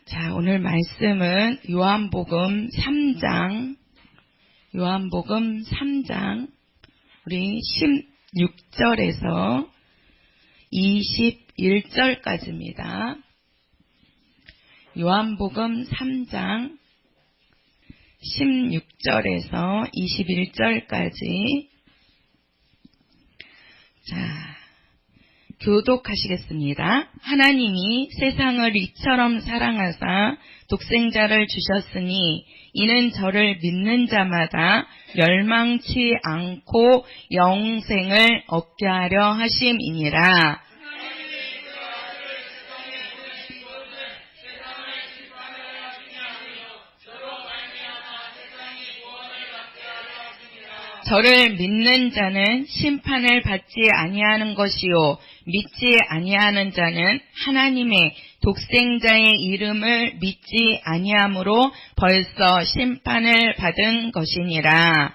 자, 오늘 말씀은 요한복음 3장, 우리 16절에서 21절까지입니다. 요한복음 3장 16절에서 21절까지. 자, 교독하시겠습니다. 하나님이 세상을 이처럼 사랑하사 독생자를 주셨으니 이는 저를 믿는 자마다 멸망치 않고 영생을 얻게 하려 하심이니라. 저를 믿는 자는 심판을 받지 아니하는 것이요 믿지 아니하는 자는 하나님의 독생자의 이름을 믿지 아니함으로 벌써 심판을 받은 것이니라.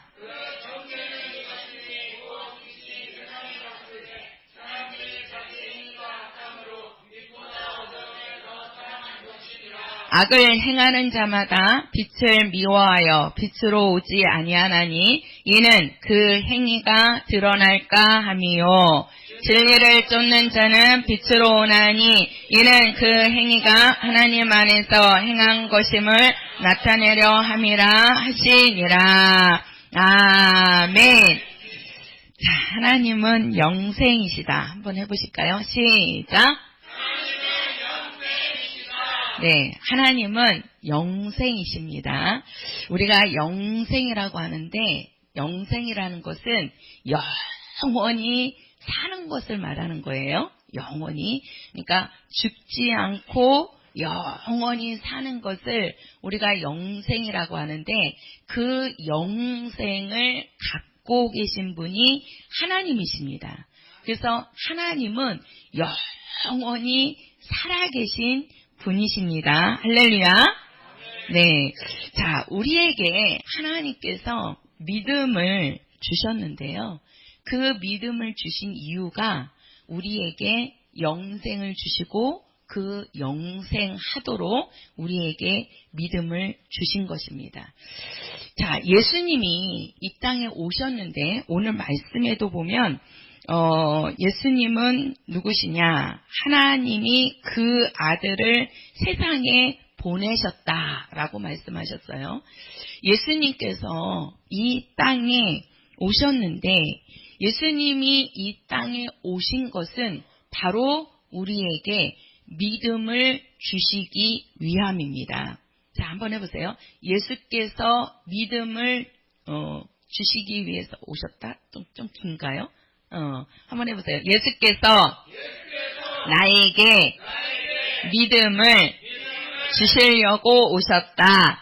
악을 행하는 자마다 빛을 미워하여 빛으로 오지 아니하나니 이는 그 행위가 드러날까 함이요. 진리를 쫓는 자는 빛으로 오나니 이는 그 행위가 하나님 안에서 행한 것임을 나타내려 함이라 하시니라. 아멘. 자, 하나님은 영생이시다. 한번 해보실까요? 시작. 네, 하나님은 영생이십니다. 우리가 영생이라고 하는데 영생이라는 것은 영원히 사는 것을 말하는 거예요. 영원히. 그러니까 죽지 않고 영원히 사는 것을 우리가 영생이라고 하는데 그 영생을 갖고 계신 분이 하나님이십니다. 그래서 하나님은 영원히 살아계신 분이십니다. 할렐루야. 네. 자, 우리에게 하나님께서 믿음을 주셨는데요. 그 믿음을 주신 이유가 우리에게 영생을 주시고 그 영생하도록 우리에게 믿음을 주신 것입니다. 자, 예수님이 이 땅에 오셨는데 오늘 말씀에도 보면 예수님은 누구시냐? 하나님이 그 아들을 세상에 보내셨다라고 말씀하셨어요. 예수님께서 이 땅에 오셨는데 예수님이 이 땅에 오신 것은 바로 우리에게 믿음을 주시기 위함입니다. 자, 한번 해보세요. 예수께서 믿음을 주시기 위해서 오셨다? 좀 긴가요? 한번 해보세요. 예수께서 나에게 믿음을 주시려고 오셨다.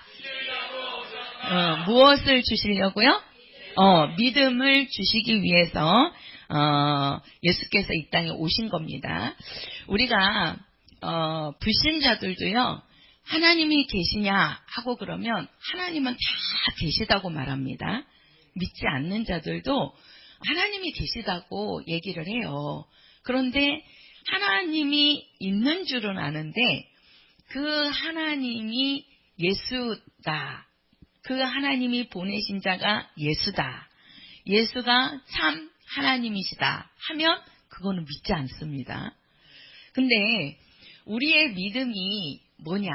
무엇을 주시려고요? 믿음을 주시기 위해서 예수께서 이 땅에 오신 겁니다. 우리가 불신자들도요. 하나님이 계시냐 하고 그러면 하나님은 다 계시다고 말합니다. 믿지 않는 자들도 하나님이 계시다고 얘기를 해요. 그런데 하나님이 있는 줄은 아는데 그 하나님이 예수다. 그 하나님이 보내신 자가 예수다. 예수가 참 하나님이시다 하면 그거는 믿지 않습니다. 근데 우리의 믿음이 뭐냐?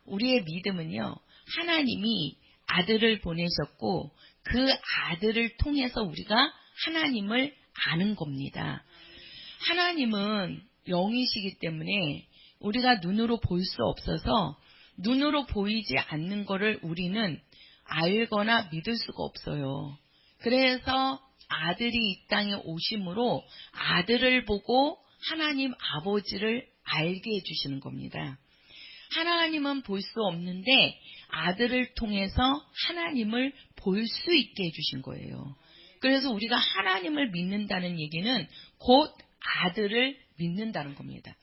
우리의 믿음은요. 하나님이 아들을 보내셨고 그 아들을 통해서 우리가 하나님을 아는 겁니다. 하나님은 영이시기 때문에 우리가 눈으로 볼 수 없어서 눈으로 보이지 않는 거를 우리는 알거나 믿을 수가 없어요. 그래서 아들이 이 땅에 오심으로 아들을 보고 하나님 아버지를 알게 해주시는 겁니다. 하나님은 볼 수 없는데 아들을 통해서 하나님을 볼 수 있게 해주신 거예요. 그래서 우리가 하나님을 믿는다는 얘기는 곧 아들을 믿는다는 겁니다.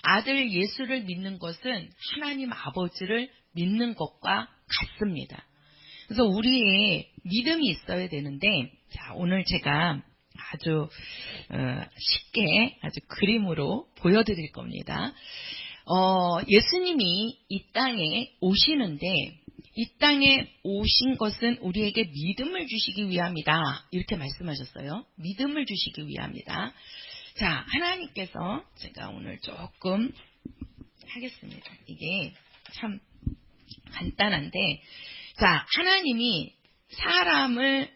아들 예수를 믿는 것은 하나님 아버지를 믿는 것과 같습니다. 그래서 우리의 믿음이 있어야 되는데, 자, 오늘 제가 아주 쉽게 아주 그림으로 보여드릴 겁니다. 예수님이 이 땅에 오시는데 이 땅에 오신 것은 우리에게 믿음을 주시기 위함이다. 이렇게 말씀하셨어요. 믿음을 주시기 위함이다. 자, 하나님께서 제가 오늘 조금 하겠습니다. 이게 참 간단한데, 자, 하나님이 사람을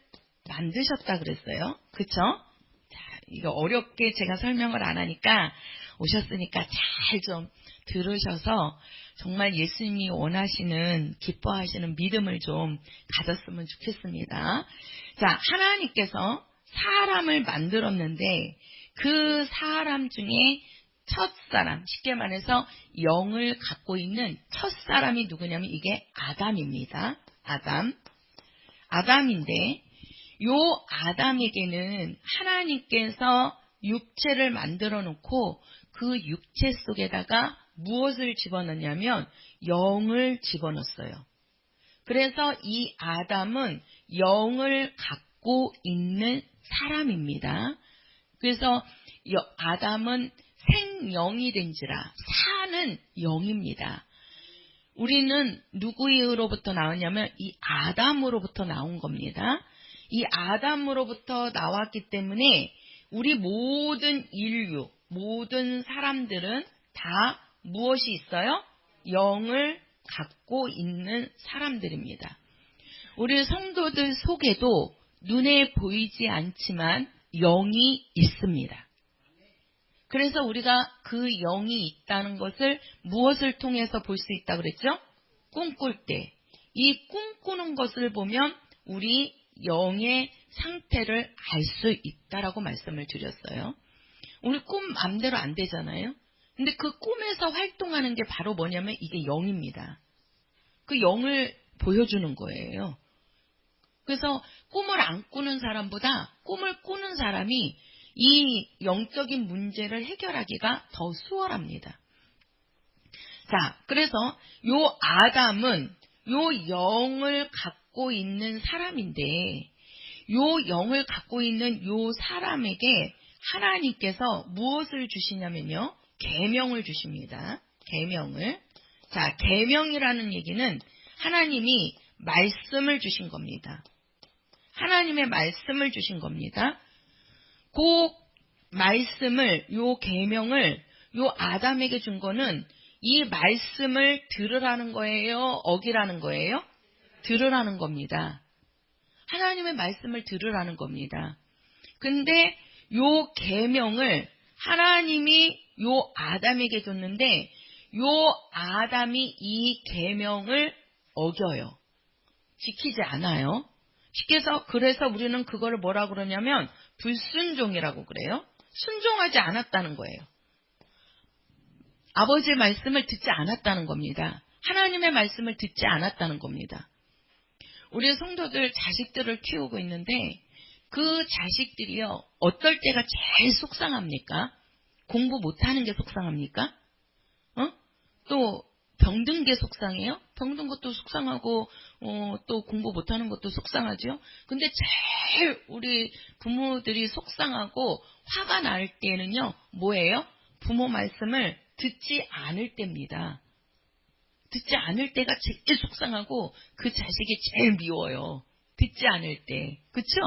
만드셨다 그랬어요. 그쵸? 자, 이거 어렵게 제가 설명을 안 하니까 오셨으니까 잘 좀 들으셔서 정말 예수님이 원하시는, 기뻐하시는 믿음을 좀 가졌으면 좋겠습니다. 자, 하나님께서 사람을 만들었는데 그 사람 중에 첫사람, 쉽게 말해서 영을 갖고 있는 첫사람이 누구냐면 이게 아담입니다. 아담인데 요 아담에게는 하나님께서 육체를 만들어 놓고 그 육체 속에다가 무엇을 집어넣냐면 영을 집어넣었어요. 그래서 이 아담은 영을 갖고 있는 사람입니다. 그래서 아담은 생영이 된지라 사는 영입니다. 우리는 누구로부터 나왔냐면 이 아담으로부터 나온 겁니다. 이 아담으로부터 나왔기 때문에 우리 모든 인류, 모든 사람들은 다 무엇이 있어요? 영을 갖고 있는 사람들입니다. 우리 성도들 속에도 눈에 보이지 않지만 영이 있습니다. 그래서 우리가 그 영이 있다는 것을 무엇을 통해서 볼 수 있다고 그랬죠? 꿈꿀 때. 이 꿈꾸는 것을 보면 우리 영의 상태를 알 수 있다라고 말씀을 드렸어요. 우리 꿈 마음대로 안 되잖아요. 근데 그 꿈에서 활동하는 게 바로 뭐냐면 이게 영입니다. 그 영을 보여주는 거예요. 그래서 꿈을 안 꾸는 사람보다 꿈을 꾸는 사람이 이 영적인 문제를 해결하기가 더 수월합니다. 자, 그래서 요 아담은 요 영을 갖고 있는 사람인데 요 영을 갖고 있는 요 사람에게 하나님께서 무엇을 주시냐면요. 계명을 주십니다. 계명을. 자, 계명이라는 얘기는 하나님이 말씀을 주신 겁니다. 하나님의 말씀을 주신 겁니다. 그 말씀을, 요 계명을 요 아담에게 준 거는 이 말씀을 들으라는 거예요? 어기라는 거예요? 들으라는 겁니다. 하나님의 말씀을 들으라는 겁니다. 근데 요 계명을 하나님이 요 아담에게 줬는데 요 아담이 이 계명을 어겨요. 지키지 않아요. 쉽게 해서 그래서 우리는 그거를 뭐라고 그러냐면 불순종이라고 그래요. 순종하지 않았다는 거예요. 아버지의 말씀을 듣지 않았다는 겁니다. 하나님의 말씀을 듣지 않았다는 겁니다. 우리 성도들 자식들을 키우고 있는데 그 자식들이요. 어떨 때가 제일 속상합니까? 공부 못하는 게 속상합니까? 또 병든 게 속상해요? 병든 것도 속상하고 또 공부 못하는 것도 속상하죠. 근데 제일 우리 부모들이 속상하고 화가 날 때는요. 뭐예요? 부모 말씀을 듣지 않을 때입니다. 듣지 않을 때가 제일 속상하고 그 자식이 제일 미워요. 듣지 않을 때. 그쵸?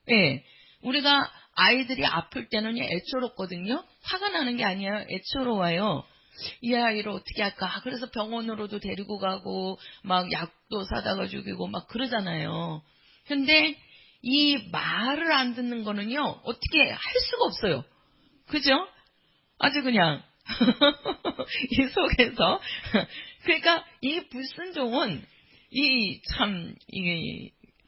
예. 우리가 아이들이 아플 때는 애처롭거든요. 화가 나는 게 아니에요. 애처로워요. 이 아이를 어떻게 할까? 그래서 병원으로도 데리고 가고 막 약도 사다가 죽이고 막 그러잖아요. 근데 이 말을 안 듣는 거는요. 어떻게 할 수가 없어요. 그죠? 아주 그냥 이 속에서 그러니까 이 불순종은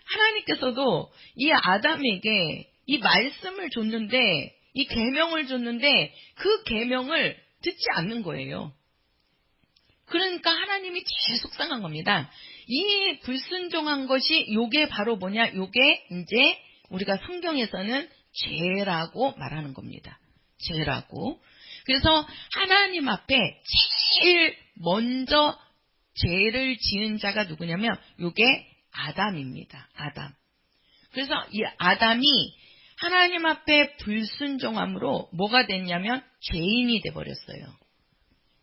하나님께서도 이 아담에게 이 말씀을 줬는데 이 계명을 줬는데 그 계명을 듣지 않는 거예요. 그러니까 하나님이 제일 속상한 겁니다. 이 불순종한 것이 요게 바로 뭐냐? 요게 이제 우리가 성경에서는 죄라고 말하는 겁니다. 죄라고. 그래서 하나님 앞에 제일 먼저 죄를 지은 자가 누구냐면 요게 아담입니다. 아담. 그래서 이 아담이 하나님 앞에 불순종함으로 뭐가 됐냐면 죄인이 돼버렸어요.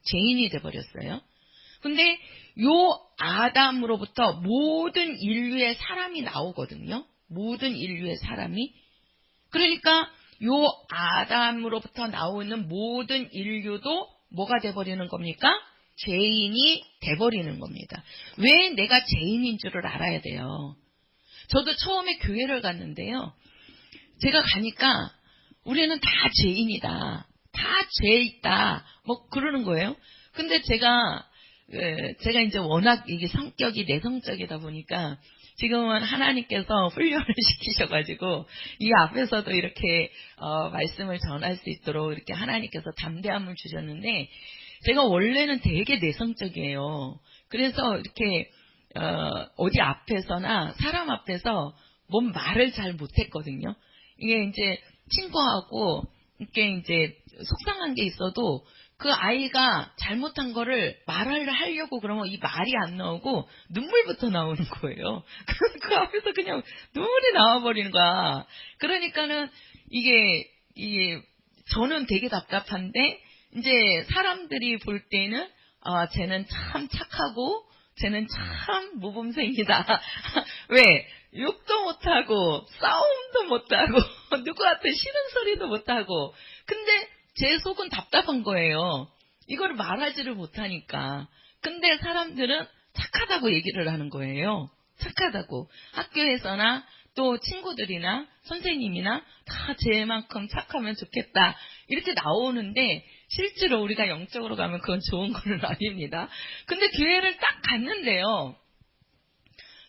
죄인이 돼버렸어요. 근데 요 아담으로부터 모든 인류의 사람이 나오거든요. 모든 인류의 사람이. 그러니까 요 아담으로부터 나오는 모든 인류도 뭐가 돼버리는 겁니까? 죄인이 돼버리는 겁니다. 왜 내가 죄인인 줄을 알아야 돼요. 저도 처음에 교회를 갔는데요. 제가 가니까 우리는 다 죄인이다. 다 죄 있다. 뭐 그러는 거예요. 근데 제가 이제 워낙 이게 성격이 내성적이다 보니까 지금은 하나님께서 훈련을 시키셔가지고 이 앞에서도 이렇게 말씀을 전할 수 있도록 이렇게 하나님께서 담대함을 주셨는데 제가 원래는 되게 내성적이에요. 그래서 이렇게 어디 앞에서나 사람 앞에서 뭔 말을 잘 못했거든요. 이게 이제 친구하고 이렇게 이제 속상한 게 있어도 그 아이가 잘못한 거를 말을 하려고 그러면 이 말이 안 나오고 눈물부터 나오는 거예요. 그 앞에서 그냥 눈물이 나와버리는 거야. 그러니까는 이게 저는 되게 답답한데 이제 사람들이 볼 때는 쟤는 참 착하고 쟤는 참 모범생이다. 왜? 욕도 못하고 싸움도 못하고 누구한테 싫은 소리도 못하고 근데 제 속은 답답한 거예요. 이걸 말하지를 못하니까. 근데 사람들은 착하다고 얘기를 하는 거예요. 착하다고. 학교에서나 또 친구들이나 선생님이나 다 쟤만큼 착하면 좋겠다. 이렇게 나오는데 실제로 우리가 영적으로 가면 그건 좋은 건 아닙니다. 근데 교회를 딱 갔는데요.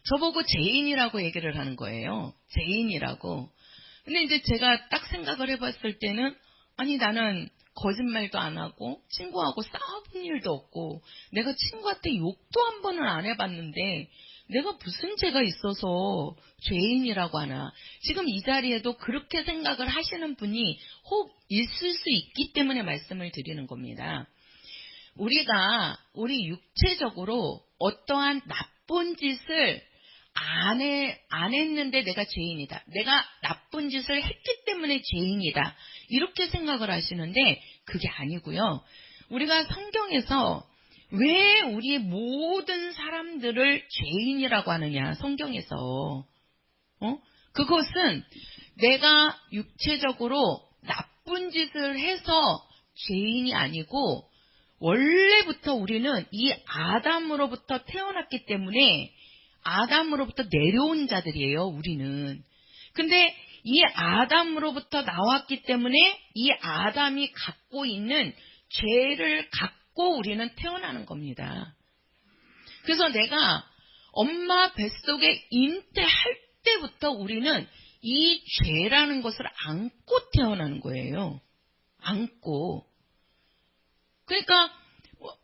저보고 죄인이라고 얘기를 하는 거예요. 죄인이라고. 근데 이제 제가 딱 생각을 해봤을 때는 아니 나는 거짓말도 안 하고 친구하고 싸운 일도 없고 내가 친구한테 욕도 한 번은 안 해봤는데 내가 무슨 죄가 있어서 죄인이라고 하나. 지금 이 자리에도 그렇게 생각을 하시는 분이 혹 있을 수 있기 때문에 말씀을 드리는 겁니다. 우리 육체적으로 어떠한 나쁜 짓을 안 했는데 내가 죄인이다. 내가 나쁜 짓을 했기 때문에 죄인이다. 이렇게 생각을 하시는데 그게 아니고요. 우리가 성경에서 왜 우리 모든 사람들을 죄인이라고 하느냐. 성경에서. 그것은 내가 육체적으로 나쁜 짓을 해서 죄인이 아니고 원래부터 우리는 이 아담으로부터 태어났기 때문에 아담으로부터 내려온 자들이에요, 우리는. 근데 이 아담으로부터 나왔기 때문에 이 아담이 갖고 있는 죄를 갖고 우리는 태어나는 겁니다. 그래서 내가 엄마 뱃속에 잉태할 때부터 우리는 이 죄라는 것을 안고 태어나는 거예요. 안고. 그러니까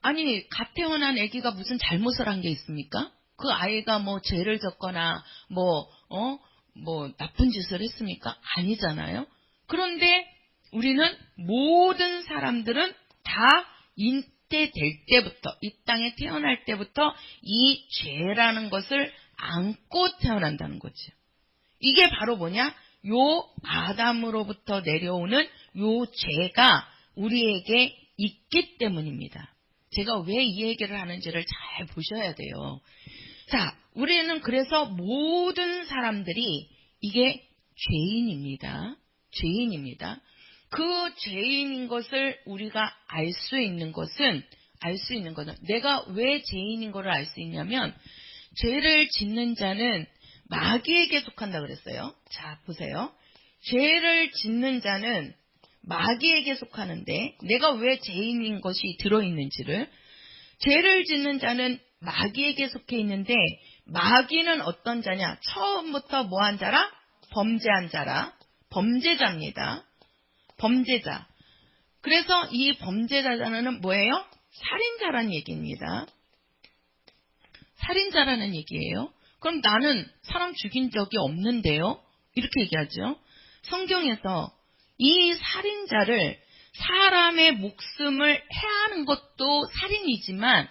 아니 갓 태어난 아기가 무슨 잘못을 한 게 있습니까? 그 아이가 뭐 죄를 졌거나 뭐 나쁜 짓을 했습니까? 아니잖아요. 그런데 우리는 모든 사람들은 다 잉태될 때부터 이 땅에 태어날 때부터 이 죄라는 것을 안고 태어난다는 거죠. 이게 바로 뭐냐? 요 아담으로부터 내려오는 요 죄가 우리에게 있기 때문입니다. 제가 왜 이 얘기를 하는지를 잘 보셔야 돼요. 자, 우리는 그래서 모든 사람들이 이게 죄인입니다. 죄인입니다. 그 죄인인 것을 우리가 알 수 있는 것은 내가 왜 죄인인 것을 알 수 있냐면 죄를 짓는 자는 마귀에게 속한다 그랬어요. 자, 보세요. 죄를 짓는 자는 마귀에게 속하는데 내가 왜 죄인인 것이 들어있는지를 죄를 짓는 자는 마귀에게 속해 있는데 마귀는 어떤 자냐? 처음부터 뭐한 자라? 범죄한 자라. 범죄자입니다. 범죄자. 그래서 이 범죄자는 뭐예요? 살인자라는 얘기입니다. 살인자라는 얘기예요. 그럼 나는 사람 죽인 적이 없는데요? 이렇게 얘기하죠. 성경에서 이 살인자를 사람의 목숨을 해하는 것도 살인이지만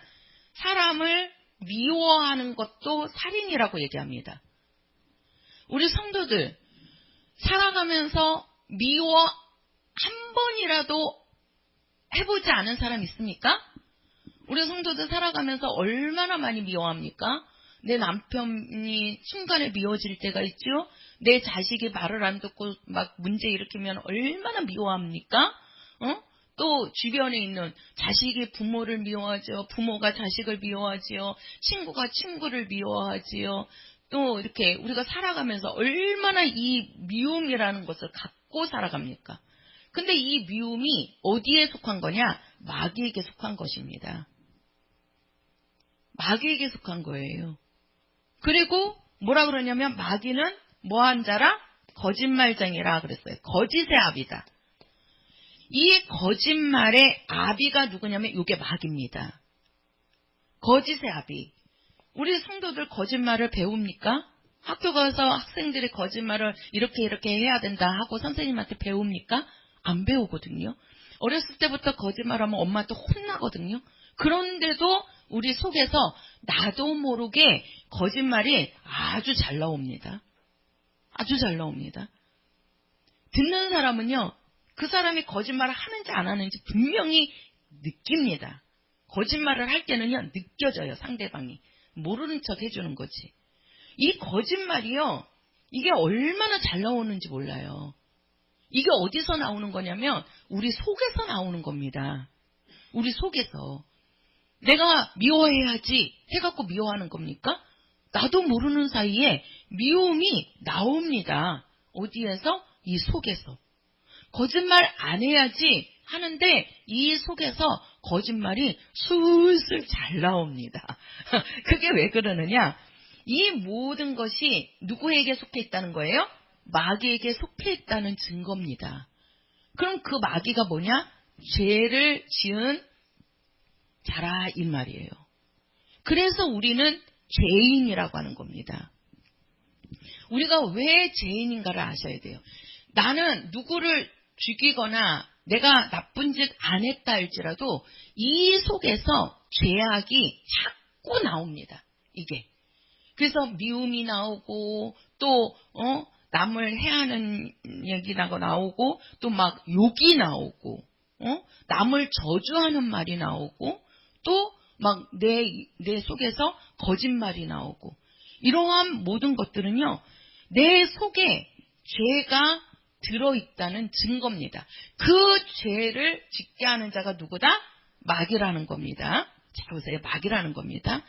사람을 미워하는 것도 살인이라고 얘기합니다. 우리 성도들 살아가면서 미워 한 번이라도 해보지 않은 사람 있습니까? 우리 성도들 살아가면서 얼마나 많이 미워합니까? 내 남편이 순간에 미워질 때가 있죠. 내 자식이 말을 안 듣고 막 문제 일으키면 얼마나 미워합니까? 또 주변에 있는 자식이 부모를 미워하죠. 부모가 자식을 미워하지요. 친구가 친구를 미워하지요. 또 이렇게 우리가 살아가면서 얼마나 이 미움이라는 것을 갖고 살아갑니까? 근데 이 미움이 어디에 속한 거냐? 마귀에게 속한 것입니다. 마귀에게 속한 거예요. 그리고 뭐라 그러냐면 마귀는 뭐한 자라? 거짓말쟁이라 그랬어요. 거짓의 아비다. 이 거짓말의 아비가 누구냐면 이게 마귀입니다. 거짓의 아비. 우리 성도들 거짓말을 배웁니까? 학교 가서 학생들이 거짓말을 이렇게 해야 된다 하고 선생님한테 배웁니까? 안 배우거든요. 어렸을 때부터 거짓말하면 엄마한테 혼나거든요. 그런데도 우리 속에서 나도 모르게 거짓말이 아주 잘 나옵니다. 아주 잘 나옵니다. 듣는 사람은요, 그 사람이 거짓말을 하는지 안 하는지 분명히 느낍니다. 거짓말을 할 때는요, 느껴져요, 상대방이. 모르는 척 해주는 거지. 이 거짓말이요, 이게 얼마나 잘 나오는지 몰라요. 이게 어디서 나오는 거냐면 우리 속에서 나오는 겁니다. 우리 속에서. 내가 미워해야지 해갖고 미워하는 겁니까? 나도 모르는 사이에 미움이 나옵니다. 어디에서? 이 속에서. 거짓말 안 해야지 하는데 이 속에서 거짓말이 술술 잘 나옵니다. 그게 왜 그러느냐? 이 모든 것이 누구에게 속해 있다는 거예요? 마귀에게 속해 있다는 증거입니다. 그럼 그 마귀가 뭐냐? 죄를 지은 자라 이 말이에요. 그래서 우리는 죄인이라고 하는 겁니다. 우리가 왜 죄인인가를 아셔야 돼요. 나는 누구를 죽이거나 내가 나쁜 짓 안 했다 할지라도 이 속에서 죄악이 자꾸 나옵니다. 이게. 그래서 미움이 나오고 또 남을 해하는 얘기가 나오고 또 막 욕이 나오고 남을 저주하는 말이 나오고 또 막 내 속에서 거짓말이 나오고 이러한 모든 것들은요 내 속에 죄가 들어있다는 증거입니다. 그 죄를 짓게 하는 자가 누구다? 마귀라는 겁니다. 자 보세요. 마귀라는 겁니다.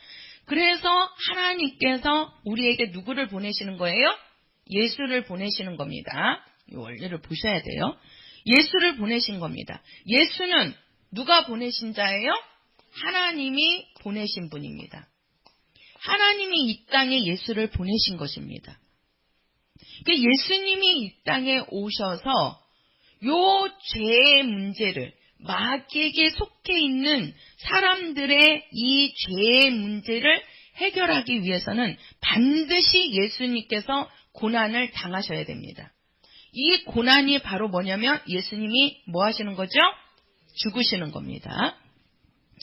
그래서 하나님께서 우리에게 누구를 보내시는 거예요? 예수를 보내시는 겁니다. 이 원리를 보셔야 돼요. 예수를 보내신 겁니다. 예수는 누가 보내신 자예요? 하나님이 보내신 분입니다. 하나님이 이 땅에 예수를 보내신 것입니다. 예수님이 이 땅에 오셔서 요 죄의 문제를 마귀에게 속해 있는 사람들의 이 죄의 문제를 해결하기 위해서는 반드시 예수님께서 고난을 당하셔야 됩니다. 이 고난이 바로 뭐냐면 예수님이 뭐 하시는 거죠? 죽으시는 겁니다.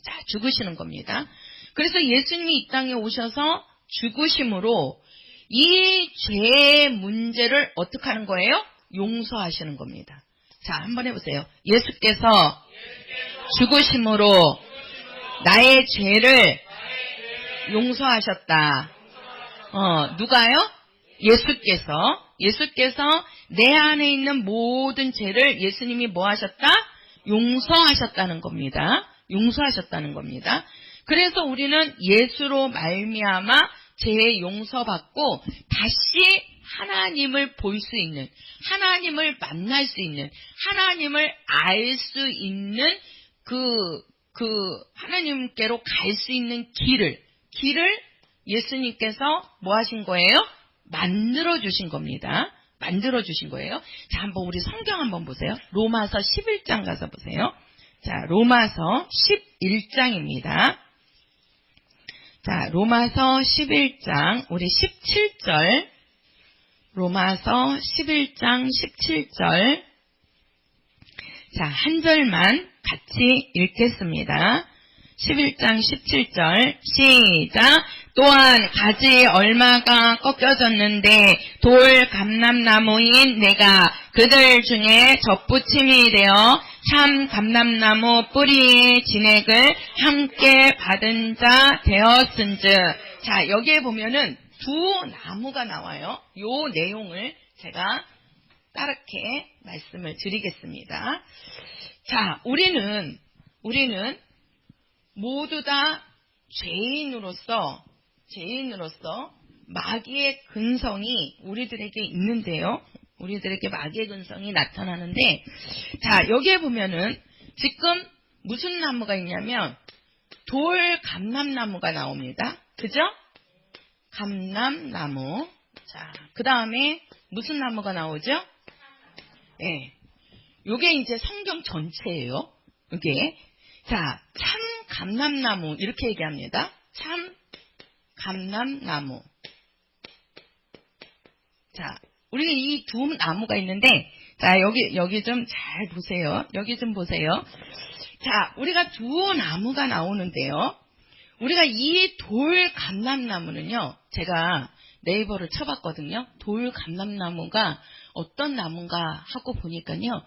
자, 죽으시는 겁니다. 그래서 예수님이 이 땅에 오셔서 죽으심으로 이 죄의 문제를 어떻게 하는 거예요? 용서하시는 겁니다. 자, 한번 해보세요. 예수께서 죽으심으로 나의 죄를 용서하셨다. 누가요? 예수께서 내 안에 있는 모든 죄를 예수님이 뭐 하셨다? 용서하셨다는 겁니다. 용서하셨다는 겁니다. 그래서 우리는 예수로 말미암아 죄 용서받고 다시 하나님을 볼 수 있는, 하나님을 만날 수 있는, 하나님을 알 수 있는 하나님께로 갈 수 있는 길을 예수님께서 뭐 하신 거예요? 만들어 주신 겁니다. 만들어 주신 거예요. 자, 한번 우리 성경 한번 보세요. 로마서 11장 가서 보세요. 자, 로마서 11장입니다. 자, 로마서 11장, 우리 17절. 로마서 11장 17절. 자, 한 절만 같이 읽겠습니다. 11장 17절. 시작. 또한 가지 얼마가 꺾여졌는데 돌 감람나무인 내가 그들 중에 접붙임이 되어 참 감람나무 뿌리의 진액을 함께 받은 자 되었은즉. 자, 여기에 보면은 두 나무가 나와요. 요 내용을 제가 따르게 말씀을 드리겠습니다. 자, 우리는 모두 다 죄인으로서 마귀의 근성이 우리들에게 있는데요. 우리들에게 마귀의 근성이 나타나는데, 자, 여기에 보면은 지금 무슨 나무가 있냐면 돌 감람나무가 나옵니다. 그죠? 감람나무. 자, 그 다음에 무슨 나무가 나오죠? 네. 요게 이제 성경 전체예요. 요게. 자, 참 감람나무 이렇게 얘기합니다. 참 감람나무. 자, 우리가 이 두 나무가 있는데, 자, 여기 좀 잘 보세요. 여기 좀 보세요. 자, 우리가 두 나무가 나오는데요. 우리가 이 돌 감람나무는요, 제가 네이버를 쳐봤거든요. 돌 감람나무가 어떤 나무인가 하고 보니까요,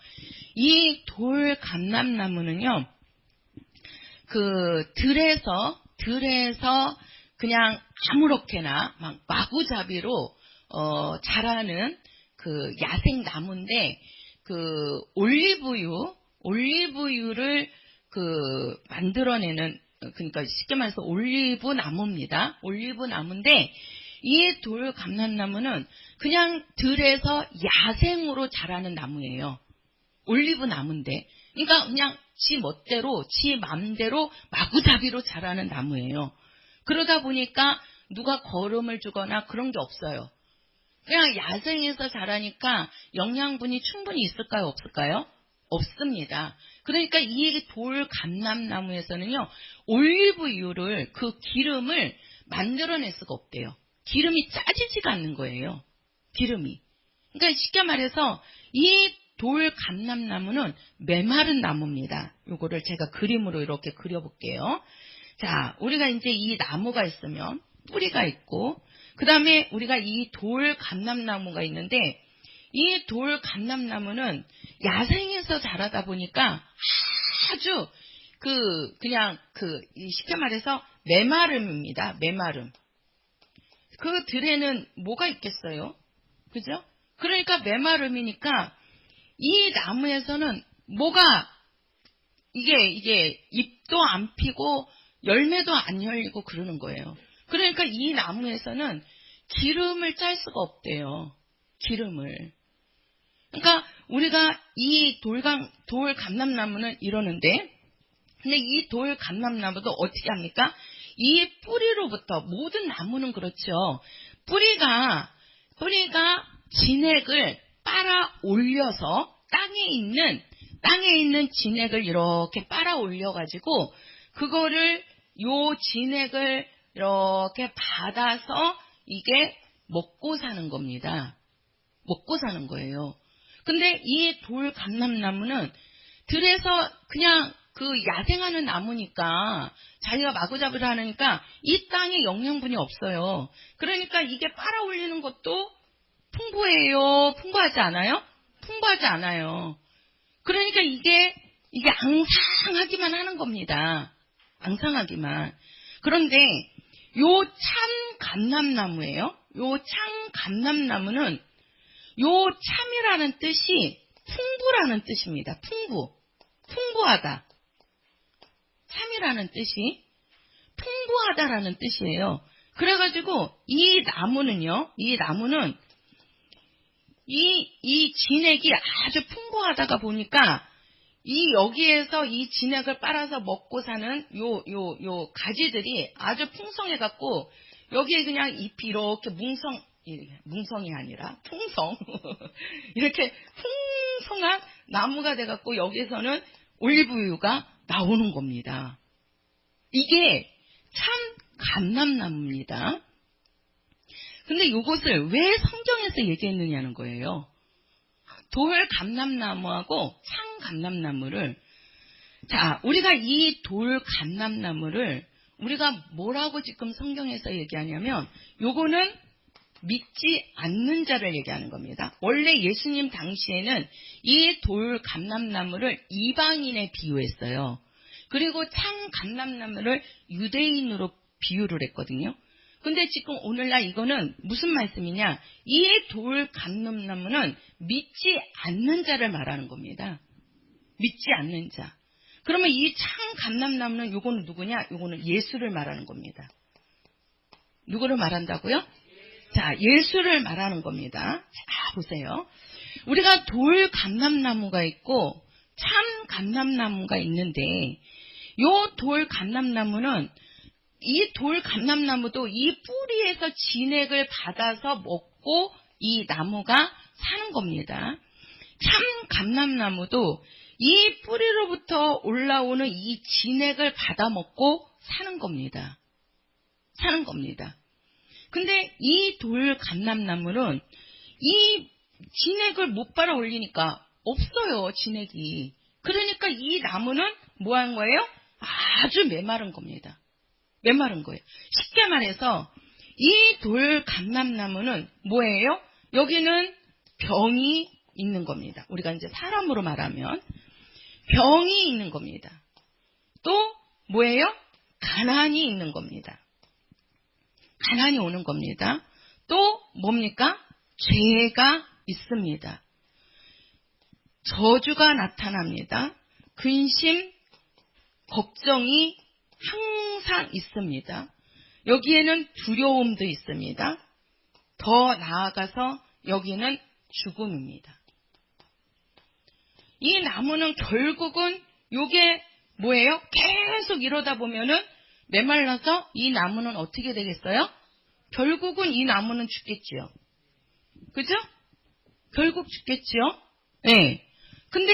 이 돌 감람나무는요, 그 들에서 그냥 아무렇게나 막 마구잡이로 자라는 그 야생 나무인데, 그 올리브유를 그 만들어내는, 그러니까 쉽게 말해서 올리브 나무입니다. 올리브 나무인데, 이 돌 감람나무는 그냥 들에서 야생으로 자라는 나무예요. 올리브 나무인데, 그러니까 그냥 지 멋대로, 지 맘대로 마구잡이로 자라는 나무예요. 그러다 보니까 누가 거름을 주거나 그런 게 없어요. 그냥 야생에서 자라니까 영양분이 충분히 있을까요? 없을까요? 없습니다. 그러니까 이 돌 감람나무에서는요, 올리브유를, 그 기름을 만들어낼 수가 없대요. 기름이 짜지지가 않는 거예요. 기름이. 그러니까 쉽게 말해서 이 돌 감람나무는 메마른 나무입니다. 요거를 제가 그림으로 이렇게 그려볼게요. 자, 우리가 이제 이 나무가 있으면 뿌리가 있고, 그 다음에 우리가 이 돌 감람나무가 있는데, 이 돌 감람나무는 야생에서 자라다 보니까 아주 그냥 쉽게 말해서 메마름입니다. 메마름. 그 들에는 뭐가 있겠어요? 그죠? 그러니까 메마름이니까 이 나무에서는 뭐가 이게 잎도 안 피고 열매도 안 열리고 그러는 거예요. 그러니까 이 나무에서는 기름을 짤 수가 없대요. 기름을. 그러니까 우리가 이 돌 감람나무는 이러는데, 근데 이 돌 감람나무도 어떻게 합니까? 이 뿌리로부터, 모든 나무는 그렇죠. 뿌리가 진액을 빨아 올려서 땅에 있는 진액을 이렇게 빨아 올려가지고 그거를, 요 진액을 이렇게 받아서 이게 먹고 사는 겁니다. 먹고 사는 거예요. 근데 이 돌 감람나무는 들에서 그냥 그 야생하는 나무니까, 자기가 마구잡이를 하니까 이 땅에 영양분이 없어요. 그러니까 이게 빨아 올리는 것도 풍부해요? 풍부하지 않아요? 풍부하지 않아요. 그러니까 이게 앙상하기만 하는 겁니다. 앙상하기만. 그런데 요 참 감람나무예요. 요 참 감람나무는, 요 참이라는 뜻이 풍부라는 뜻입니다. 풍부하다. 참이라는 뜻이 풍부하다라는 뜻이에요. 그래가지고 이 나무는 이 진액이 아주 풍부하다가 보니까 여기에서 이 진액을 빨아서 먹고 사는 요 가지들이 아주 풍성해갖고, 여기에 그냥 잎이 이렇게 뭉성이 아니라 풍성. 이렇게 풍성한 나무가 돼갖고 여기에서는 올리브유가 나오는 겁니다. 이게 참 감람나무입니다. 근데 이것을 왜 성경에서 얘기했느냐는 거예요. 돌 감람나무하고 참 감람나무를, 자, 우리가 이 돌 감람나무를 우리가 뭐라고 지금 성경에서 얘기하냐면 요거는 믿지 않는 자를 얘기하는 겁니다. 원래 예수님 당시에는 이 돌 감람나무를 이방인에 비유했어요. 그리고 참 감람나무를 유대인으로 비유를 했거든요. 근데 지금 오늘날 이거는 무슨 말씀이냐? 이 돌 감람나무는 믿지 않는 자를 말하는 겁니다. 믿지 않는 자. 그러면 이 참 감람나무는 요거는 누구냐? 요거는 예수를 말하는 겁니다. 누구를 말한다고요? 자, 예수를 말하는 겁니다. 자, 보세요. 우리가 돌 감람나무가 있고 참 감람나무가 있는데 요 돌 감람나무는 이 돌 감람나무도 이 뿌리에서 진액을 받아서 먹고 이 나무가 사는 겁니다. 참 감람나무도 이 뿌리로부터 올라오는 이 진액을 받아 먹고 사는 겁니다. 사는 겁니다. 근데 이 돌 감람나무는 이 진액을 못 빨아 올리니까 없어요, 진액이. 그러니까 이 나무는 뭐 한 거예요? 아주 메마른 겁니다. 메마른 거예요. 쉽게 말해서 이 돌 감람나무는 뭐예요? 여기는 병이 있는 겁니다. 우리가 이제 사람으로 말하면 병이 있는 겁니다. 또 뭐예요? 가난이 있는 겁니다. 가난이 오는 겁니다. 또 뭡니까? 죄가 있습니다. 저주가 나타납니다. 근심, 걱정이 항상 있습니다. 여기에는 두려움도 있습니다. 더 나아가서 여기는 죽음입니다. 이 나무는 결국은 요게 뭐예요? 계속 이러다 보면은 메말라서 이 나무는 어떻게 되겠어요? 결국은 이 나무는 죽겠지요. 그죠? 결국 죽겠지요? 네. 근데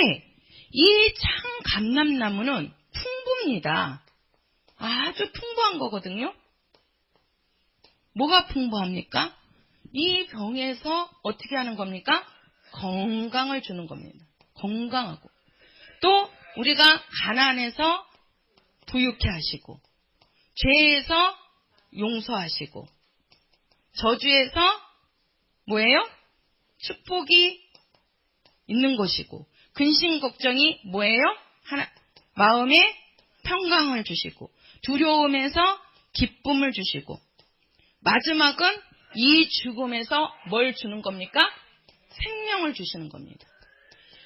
이 참 감람나무는 풍부입니다. 아주 풍부한 거거든요. 뭐가 풍부합니까? 이 병에서 어떻게 하는 겁니까? 건강을 주는 겁니다. 건강하고. 또 우리가 가난해서 부유케 하시고, 죄에서 용서하시고, 저주에서 뭐예요? 축복이 있는 것이고, 근심 걱정이 뭐예요? 마음에 평강을 주시고, 두려움에서 기쁨을 주시고, 마지막은 이 죽음에서 뭘 주는 겁니까? 생명을 주시는 겁니다.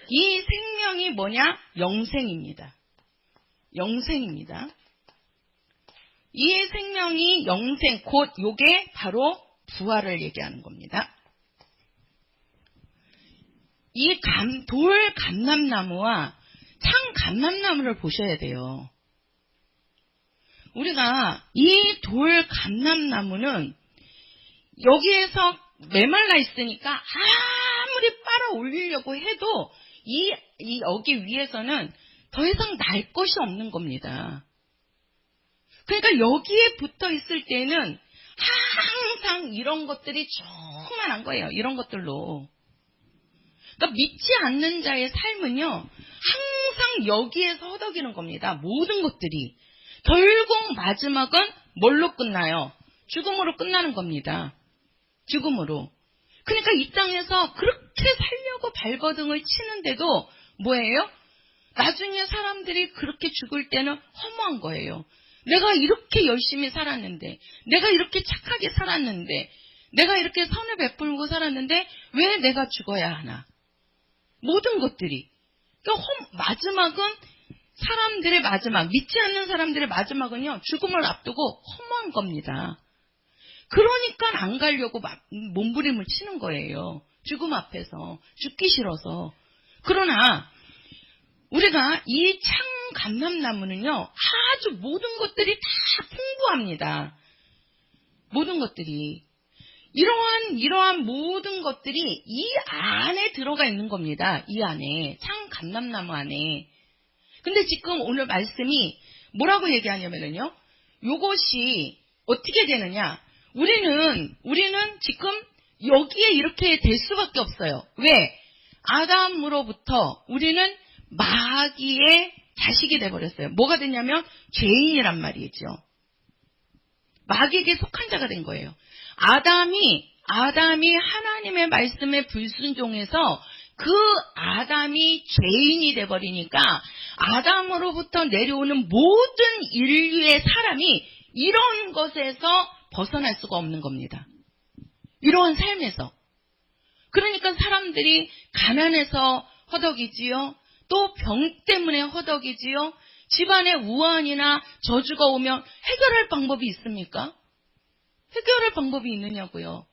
이 생명이 뭐냐? 영생입니다. 영생입니다. 이 생명이 영생, 곧 요게 바로 부활을 얘기하는 겁니다. 이 돌 감람나무와 참 감람나무를 보셔야 돼요. 우리가 이 돌 감람나무는 여기에서 메말라 있으니까 아무리 빨아 올리려고 해도 여기 위에서는 더 이상 날 것이 없는 겁니다. 그러니까 여기에 붙어 있을 때는 항상 이런 것들이 충만한 거예요. 이런 것들로. 그러니까 믿지 않는 자의 삶은요, 항상 여기에서 허덕이는 겁니다. 모든 것들이. 결국 마지막은 뭘로 끝나요? 죽음으로 끝나는 겁니다. 죽음으로. 그러니까 이 땅에서 그렇게 살려고 발버둥을 치는데도 뭐예요? 나중에 사람들이 그렇게 죽을 때는 허무한 거예요. 내가 이렇게 열심히 살았는데, 내가 이렇게 착하게 살았는데, 내가 이렇게 선을 베풀고 살았는데 왜 내가 죽어야 하나? 모든 것들이. 그러니까 마지막은 사람들의 마지막, 믿지 않는 사람들의 마지막은요, 죽음을 앞두고 허무한 겁니다. 그러니까 안 가려고 몸부림을 치는 거예요. 죽음 앞에서. 죽기 싫어서. 그러나 우리가 이 참 감람나무는요, 아주 모든 것들이 다 풍부합니다. 모든 것들이. 이러한 모든 것들이 이 안에 들어가 있는 겁니다. 이 안에. 참 감람나무 안에. 근데 지금 오늘 말씀이 뭐라고 얘기하냐면요, 요것이 어떻게 되느냐. 우리는 지금 여기에 이렇게 될 수밖에 없어요. 왜? 아담으로부터 우리는 마귀의 자식이 돼버렸어요. 뭐가 됐냐면 죄인이란 말이죠. 마귀에게 속한 자가 된 거예요. 아담이 하나님의 말씀에 불순종해서 그 아담이 죄인이 돼버리니까 아담으로부터 내려오는 모든 인류의 사람이 이런 것에서 벗어날 수가 없는 겁니다. 이러한 삶에서. 그러니까 사람들이 가난해서 허덕이지요. 또 병 때문에 허덕이지요. 집안에 우환이나 저주가 오면 해결할 방법이 있습니까? 해결할 방법이 있느냐고요.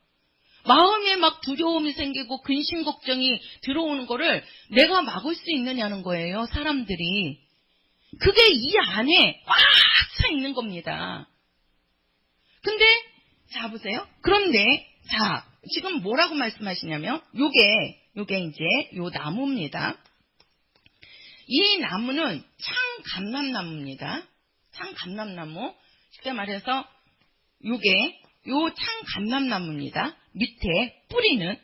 마음에 막 두려움이 생기고 근심 걱정이 들어오는 거를 내가 막을 수 있느냐는 거예요. 사람들이. 그게 이 안에 꽉 차 있는 겁니다. 근데 자 보세요. 그런데 자 지금 뭐라고 말씀하시냐면 요게 이제 요 나무입니다. 이 나무는 창감람나무입니다. 창감람나무. 쉽게 말해서 요게 요 창감람나무입니다. 밑에 뿌리는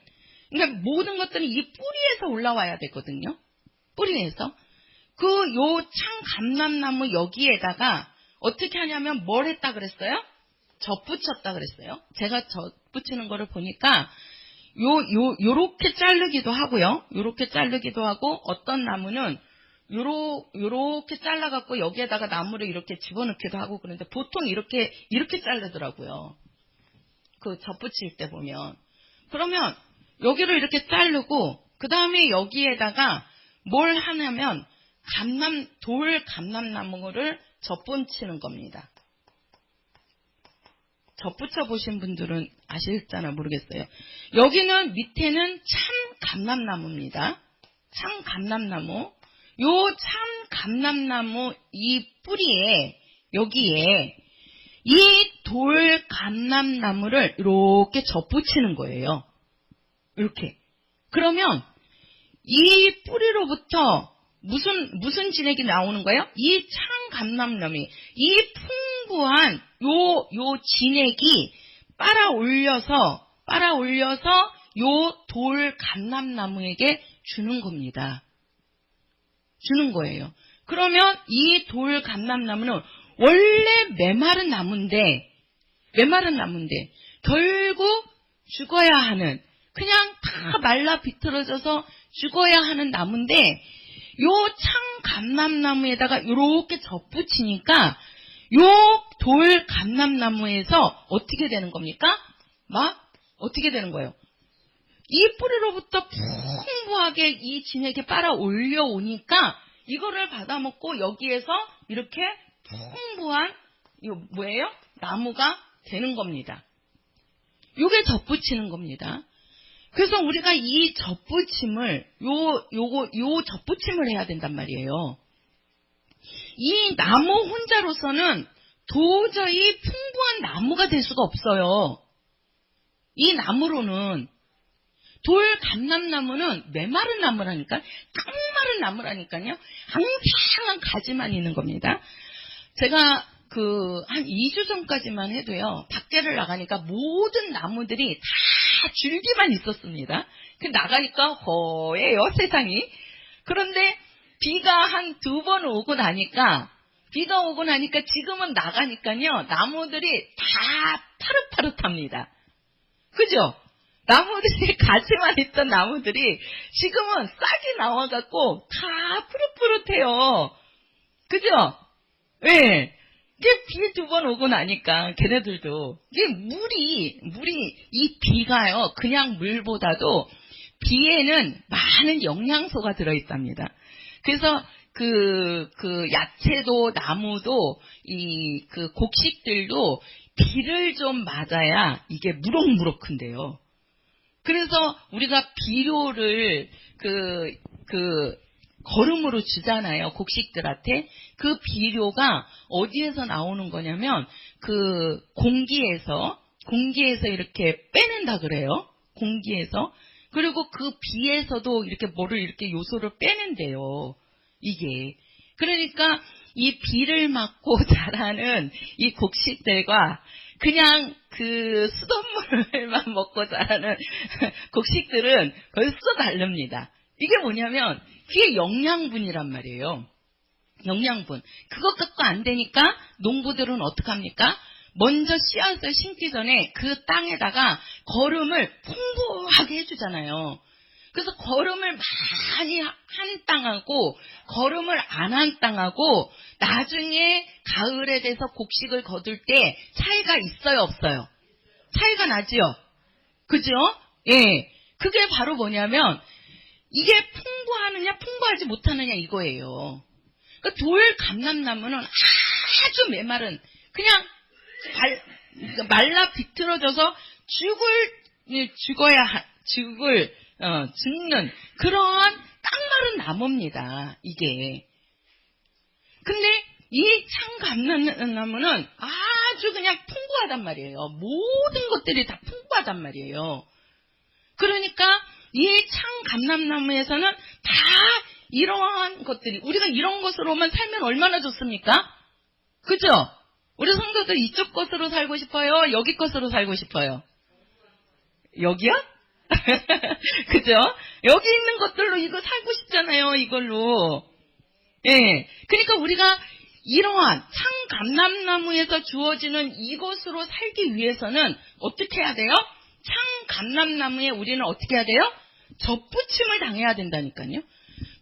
그러니까 모든 것들은 이 뿌리에서 올라와야 되거든요. 뿌리에서 그 요 창감람나무 여기에다가 어떻게 하냐면 뭘 했다 그랬어요? 젖붙였다 그랬어요. 제가 젖붙이는 거를 보니까 요렇게 자르기도 하고요. 요렇게 자르기도 하고 어떤 나무는 요렇게 잘라갖고 여기에다가 나무를 이렇게 집어넣기도 하고 그런데 보통 이렇게 자르더라고요. 그 젖붙일 때 보면. 그러면 여기를 이렇게 자르고 그 다음에 여기에다가 뭘 하냐면 돌 감람나무를 젖붙이는 겁니다. 젖붙여 보신 분들은 아실잖아 모르겠어요. 여기는 밑에는 참 감람나무입니다. 참 감람나무. 요 참 감람나무 이 뿌리에 여기에 이 돌 감람나무를 이렇게 젖붙이는 거예요. 이렇게. 그러면 이 뿌리로부터 무슨 진액이 나오는 거예요? 이 참 감람나무 이 풍부한 요 진액이 빨아 올려서 요 돌 감람나무에게 주는 겁니다. 주는 거예요. 그러면 이 돌 감람나무는 원래 메마른 나무인데 결국 죽어야 하는 그냥 다 말라 비틀어져서 죽어야 하는 나무인데 요 참 감람나무에다가 이렇게 젖붙이니까 요 돌 감람나무에서 어떻게 되는 겁니까? 어떻게 되는 거예요? 이 뿌리로부터 풍부하게 이 진액에 빨아 올려오니까 이거를 받아먹고 여기에서 이렇게 풍부한 뭐예요? 나무가 되는 겁니다. 요게 젖붙이는 겁니다. 그래서 우리가 이 젖붙임을 요 젖붙임을 해야 된단 말이에요. 이 나무 혼자로서는 도저히 풍부한 나무가 될 수가 없어요. 이 나무로는 돌 감람나무는 메마른 나무라니까 깡마른 나무라니까요. 항상한 가지만 있는 겁니다. 제가 한 2주 전까지만 해도요. 밖에를 나가니까 모든 나무들이 다 줄기만 있었습니다. 나가니까 허예요 세상이. 그런데 비가 한 2번 오고 나니까 지금은 나가니까요. 나무들이 다 파릇파릇합니다. 그죠? 나무들이 가지만 있던 나무들이 지금은 싹이 나와갖고 다 푸릇푸릇해요. 그죠? 예. 네. 이게 비 2번 오고 나니까 걔네들도 이게 물이 이 비가요. 그냥 물보다도 비에는 많은 영양소가 들어있답니다. 그래서 그 야채도 나무도 그 곡식들도 비를 좀 맞아야 이게 무럭무럭 큰데요. 그래서 우리가 비료를 거름으로 주잖아요. 곡식들한테. 그 비료가 어디에서 나오는 거냐면 공기에서 이렇게 빼낸다 그래요. 공기에서. 그리고 그 비에서도 이렇게 뭐를 이렇게 요소를 빼낸대요. 이게. 그러니까 이 비를 맞고 자라는 이 곡식들과 그냥 수돗물만 먹고 자라는 곡식들은 벌써 다릅니다. 이게 뭐냐면 그게 영양분이란 말이에요. 영양분. 그것 갖고 안 되니까 농부들은 어떡합니까? 먼저 씨앗을 심기 전에 그 땅에다가 거름을 풍부하게 해주잖아요. 그래서 거름을 많이 한 땅하고 거름을 안 한 땅하고 나중에 가을에 돼서 곡식을 거둘 때 차이가 있어요, 없어요? 차이가 나지요? 그죠? 예. 그게 바로 뭐냐면 이게 풍부하느냐 풍부하지 못하느냐 이거예요. 그러니까 돌 감람나무는 아주 메마른 그냥 말라 비틀어져서 죽는 그러한 깡마른 나무입니다. 이게. 근데 이 참감람나무는 아주 그냥 풍부하단 말이에요. 모든 것들이 다 풍부하단 말이에요. 그러니까 이 참감람나무에서는 다 이러한 것들이 우리가 이런 것으로만 살면 얼마나 좋습니까? 그죠? 우리 성도들 이쪽 것으로 살고 싶어요? 여기 것으로 살고 싶어요? 여기요? 그죠? 여기 있는 것들로 이거 살고 싶잖아요, 이걸로. 예. 그러니까 우리가 이러한 참감람나무에서 주어지는 이것으로 살기 위해서는 어떻게 해야 돼요? 참감람나무에 우리는 어떻게 해야 돼요? 접붙임을 당해야 된다니까요.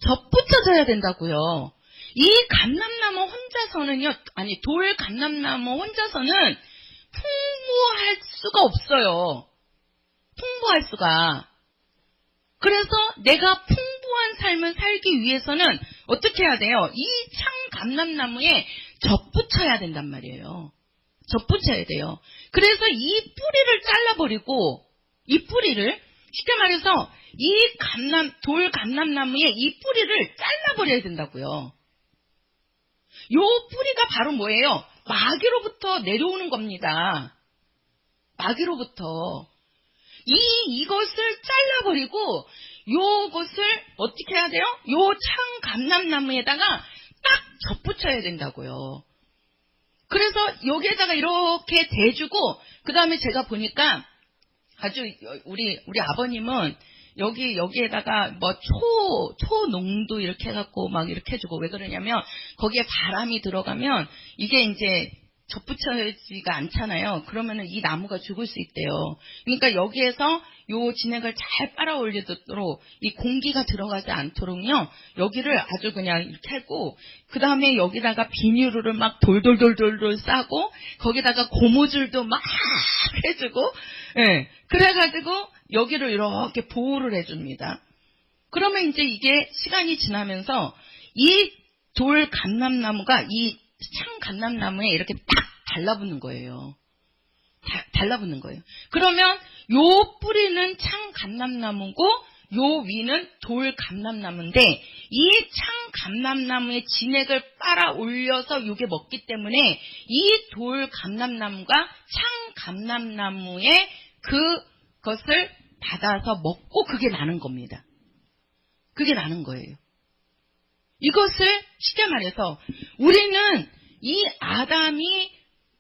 접붙여져야 된다고요. 이 감람나무 혼자서는요, 아니 돌 감람나무 혼자서는 풍부할 수가 없어요. 풍부할 수가. 그래서 내가 풍부한 삶을 살기 위해서는 어떻게 해야 돼요? 이 참감람나무에 접붙여야 된단 말이에요. 접붙여야 돼요. 그래서 이 뿌리를 잘라버리고 이 뿌리를 쉽게 말해서 이 돌 감람나무의 이 뿌리를 잘라버려야 된다고요. 요 뿌리가 바로 뭐예요? 마귀로부터 내려오는 겁니다. 마귀로부터. 이것을 잘라버리고 요것을 어떻게 해야 돼요? 요 참감람나무에다가 딱 접붙여야 된다고요. 그래서 여기에다가 이렇게 대주고 그 다음에 제가 보니까 아주 우리 아버님은 여기에다가 뭐 초농도 이렇게 해갖고 막 이렇게 해주고 왜 그러냐면 거기에 바람이 들어가면 이게 이제 접붙여지가 않잖아요. 그러면은 이 나무가 죽을 수 있대요. 그러니까 여기에서 요 진액을 잘 빨아 올리도록 이 공기가 들어가지 않도록요. 여기를 아주 그냥 이렇게 하고 그 다음에 여기다가 비닐을 막 돌돌돌돌 싸고 거기다가 고무줄도 막 해주고 예. 그래가지고 여기를 이렇게 보호를 해줍니다. 그러면 이제 이게 시간이 지나면서 이 돌 감람나무가 이 참감람나무에 이렇게 딱 달라붙는 거예요. 달라붙는 거예요. 그러면 요 뿌리는 참감람나무고 요 위는 돌 감람나무인데 이 참감람나무의 진액을 빨아 올려서 요게 먹기 때문에 이 돌 감람나무가 참감람나무의 그것을 받아서 먹고 그게 나는 겁니다. 그게 나는 거예요. 이것을 쉽게 말해서 우리는 이 아담이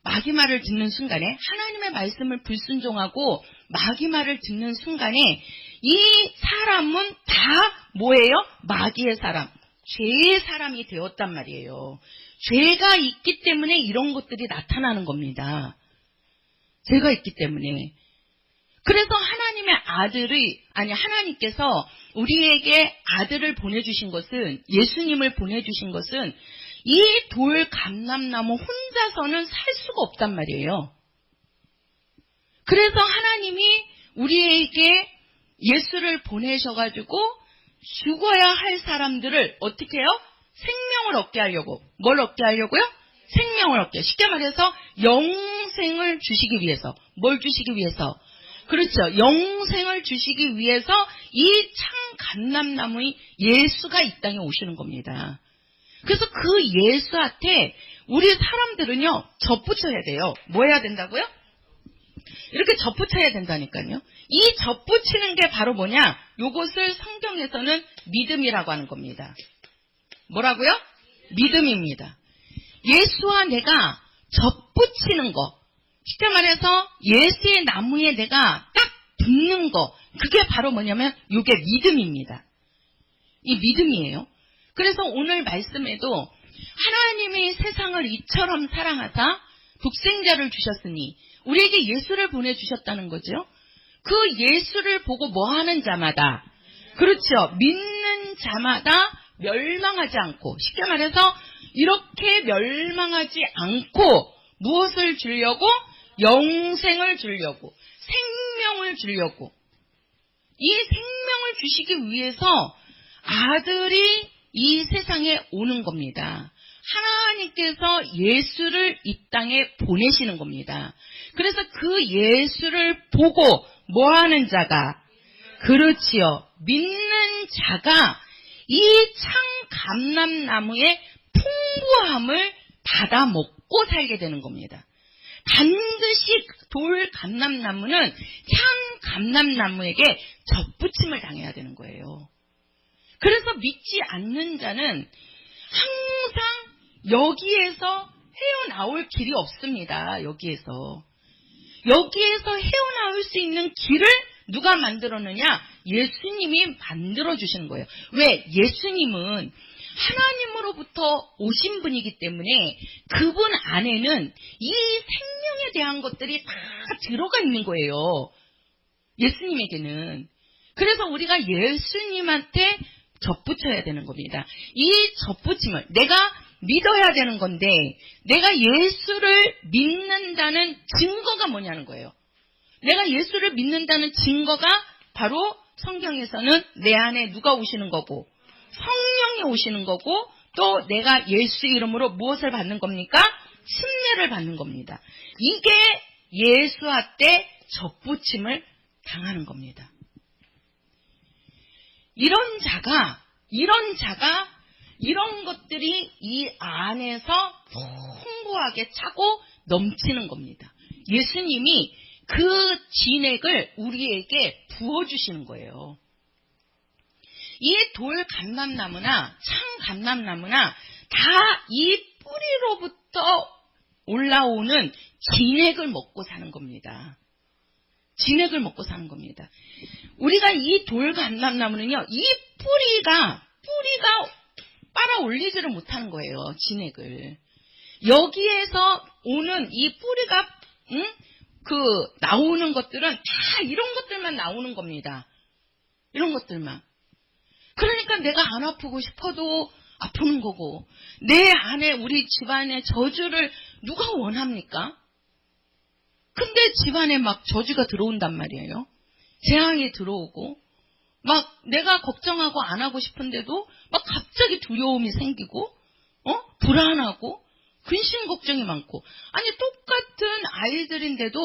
마귀 말을 듣는 순간에 하나님의 말씀을 불순종하고 마귀 말을 듣는 순간에 이 사람은 다 뭐예요? 마귀의 사람, 죄의 사람이 되었단 말이에요. 죄가 있기 때문에 이런 것들이 나타나는 겁니다. 죄가 있기 때문에. 그래서 하나님께서 우리에게 아들을 보내주신 것은, 예수님을 보내주신 것은 이 돌 감람나무 혼자서는 살 수가 없단 말이에요. 그래서 하나님이 우리에게 예수를 보내셔가지고 죽어야 할 사람들을 어떻게 해요? 생명을 얻게 하려고. 뭘 얻게 하려고요? 생명을 얻게. 쉽게 말해서 영생을 주시기 위해서. 뭘 주시기 위해서? 그렇죠. 영생을 주시기 위해서 이 참감람나무의 예수가 이 땅에 오시는 겁니다. 그래서 그 예수한테 우리 사람들은요, 접붙여야 돼요. 뭐 해야 된다고요? 이렇게 접붙여야 된다니까요. 이 접붙이는 게 바로 뭐냐? 요것을 성경에서는 믿음이라고 하는 겁니다. 뭐라고요? 믿음입니다. 예수와 내가 접붙이는 거. 쉽게 말해서 예수의 나무에 내가 딱 붙는 거. 그게 바로 뭐냐면 요게 믿음입니다. 이 믿음이에요. 그래서 오늘 말씀에도 하나님이 세상을 이처럼 사랑하사 독생자를 주셨으니 우리에게 예수를 보내주셨다는 거죠. 그 예수를 보고 뭐하는 자마다, 그렇죠, 믿는 자마다 멸망하지 않고, 쉽게 말해서 이렇게 멸망하지 않고 무엇을 주려고? 영생을 주려고, 생명을 주려고, 이 생명을 주시기 위해서 아들이 이 세상에 오는 겁니다. 하나님께서 예수를 이 땅에 보내시는 겁니다. 그래서 그 예수를 보고 뭐하는 자가, 그렇지요, 믿는 자가 이 참 감람나무의 풍부함을 받아 먹고 살게 되는 겁니다. 반드시 돌 감람나무는 참 감람나무에게 접붙임을 당해야 되는 거예요. 그래서 믿지 않는 자는 항상 여기에서 헤어나올 길이 없습니다. 여기에서 헤어나올 수 있는 길을 누가 만들었느냐? 예수님이 만들어주시는 거예요. 왜? 예수님은 하나님으로부터 오신 분이기 때문에 그분 안에는 이 생명에 대한 것들이 다 들어가 있는 거예요. 예수님에게는. 그래서 우리가 예수님한테 접붙여야 되는 겁니다. 이 접붙임을 내가 믿어야 되는 건데, 내가 예수를 믿는다는 증거가 뭐냐는 거예요. 내가 예수를 믿는다는 증거가 바로 성경에서는 내 안에 누가 오시는 거고, 성령이 오시는 거고, 또 내가 예수 이름으로 무엇을 받는 겁니까? 침례를 받는 겁니다. 이게 예수한테 접붙임을 당하는 겁니다. 이런 자가 이런 것들이 이 안에서 풍부하게 차고 넘치는 겁니다. 예수님이 그 진액을 우리에게 부어주시는 거예요. 이 돌 감람나무나 참 감람나무나 다 이 뿌리로부터 올라오는 진액을 먹고 사는 겁니다. 진액을 먹고 사는 겁니다. 우리가 이 돌 감람나무는요, 이 뿌리가 빨아 올리지를 못하는 거예요. 진액을. 여기에서 오는 이 뿌리가 나오는 것들은 다 이런 것들만 나오는 겁니다. 이런 것들만. 그러니까 내가 안 아프고 싶어도 아프는 거고, 내 안에, 우리 집안에 저주를 누가 원합니까? 근데 집안에 막 저주가 들어온단 말이에요. 재앙이 들어오고, 막 내가 걱정하고 안 하고 싶은데도 막 갑자기 두려움이 생기고, 불안하고, 근심 걱정이 많고. 아니, 똑같은 아이들인데도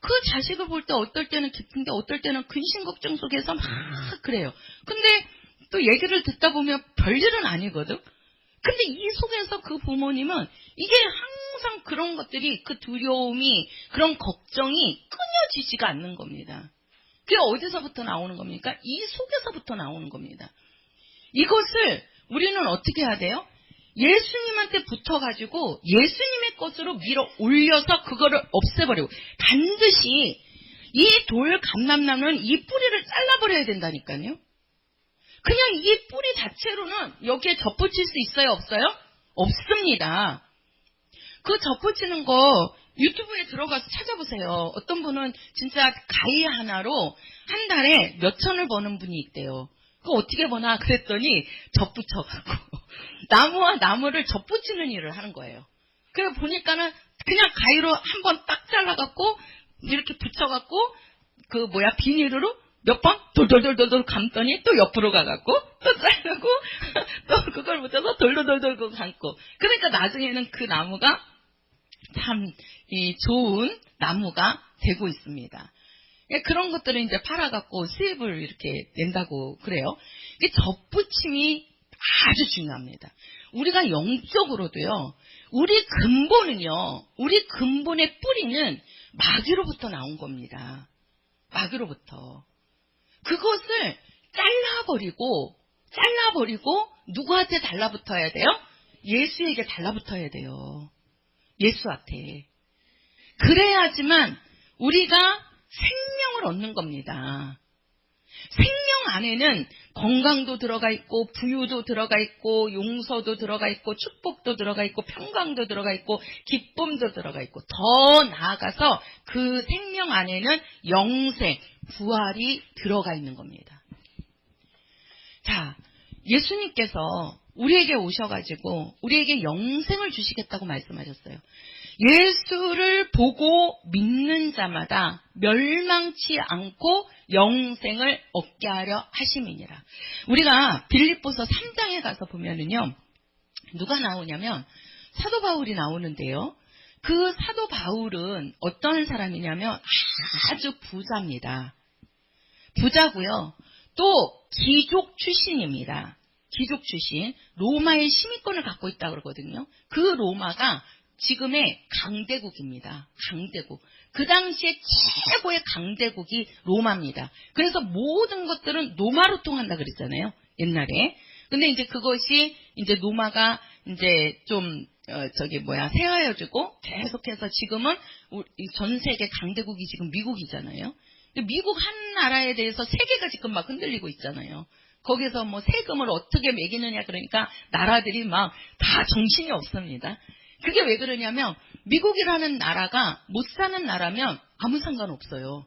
그 자식을 볼 때 어떨 때는 기쁜데 어떨 때는 근심 걱정 속에서 막 그래요. 근데 또 얘기를 듣다 보면 별일은 아니거든. 근데 이 속에서 그 부모님은 이게 항상 그런 것들이, 그 두려움이, 그런 걱정이 끊여지지가 않는 겁니다. 그게 어디서부터 나오는 겁니까? 이 속에서부터 나오는 겁니다. 이것을 우리는 어떻게 해야 돼요? 예수님한테 붙어가지고 예수님의 것으로 밀어 올려서 그거를 없애버리고, 반드시 이 돌 감람나무는 이 뿌리를 잘라버려야 된다니까요. 그냥 이 뿌리 자체로는 여기에 접붙일 수 있어요? 없어요? 없습니다. 그 접붙이는 거 유튜브에 들어가서 찾아보세요. 어떤 분은 진짜 가위 하나로 한 달에 몇 천을 버는 분이 있대요. 그거 어떻게 버나 그랬더니 접붙여갖고 나무와 나무를 접붙이는 일을 하는 거예요. 그래 보니까는 그냥 가위로 한번 딱 잘라갖고 이렇게 붙여갖고 비닐으로 몇 번 돌돌돌돌 감더니 또 옆으로 가갖고 또 자르고 또 그걸 붙여서 돌돌돌돌 감고, 그러니까 나중에는 그 나무가 참 좋은 나무가 되고 있습니다. 그런 것들을 이제 팔아갖고 수입을 이렇게 낸다고 그래요. 이게 접붙임이 아주 중요합니다. 우리가 영적으로도요, 우리 근본의 뿌리는 마귀로부터 나온 겁니다. 마귀로부터. 그것을 잘라버리고 누구한테 달라붙어야 돼요? 예수에게 달라붙어야 돼요. 예수한테. 그래야지만 우리가 생명을 얻는 겁니다. 생명 안에는 건강도 들어가 있고 부유도 들어가 있고 용서도 들어가 있고 축복도 들어가 있고 평강도 들어가 있고 기쁨도 들어가 있고 더 나아가서 그 생명 안에는 영생, 부활이 들어가 있는 겁니다. 자, 예수님께서 우리에게 오셔가지고 우리에게 영생을 주시겠다고 말씀하셨어요. 예수를 보고 믿는 자마다 멸망치 않고 영생을 얻게 하려 하심이니라. 우리가 빌립보서 3장에 가서 보면은요, 누가 나오냐면 사도 바울이 나오는데요. 그 사도 바울은 어떤 사람이냐면 아주 부자입니다. 부자고요. 또 귀족 출신입니다. 귀족 출신. 로마의 시민권을 갖고 있다고 그러거든요. 그 로마가 지금의 강대국입니다. 강대국. 그 당시에 최고의 강대국이 로마입니다. 그래서 모든 것들은 로마로 통한다 그랬잖아요. 옛날에. 근데 이제 그것이 이제 로마가 이제 좀 세하여지고 계속해서 지금은 전 세계 강대국이 지금 미국이잖아요. 미국 한 나라에 대해서 세계가 지금 막 흔들리고 있잖아요. 거기서 뭐 세금을 어떻게 매기느냐 그러니까 나라들이 막 다 정신이 없습니다. 그게 왜 그러냐면 미국이라는 나라가 못 사는 나라면 아무 상관없어요.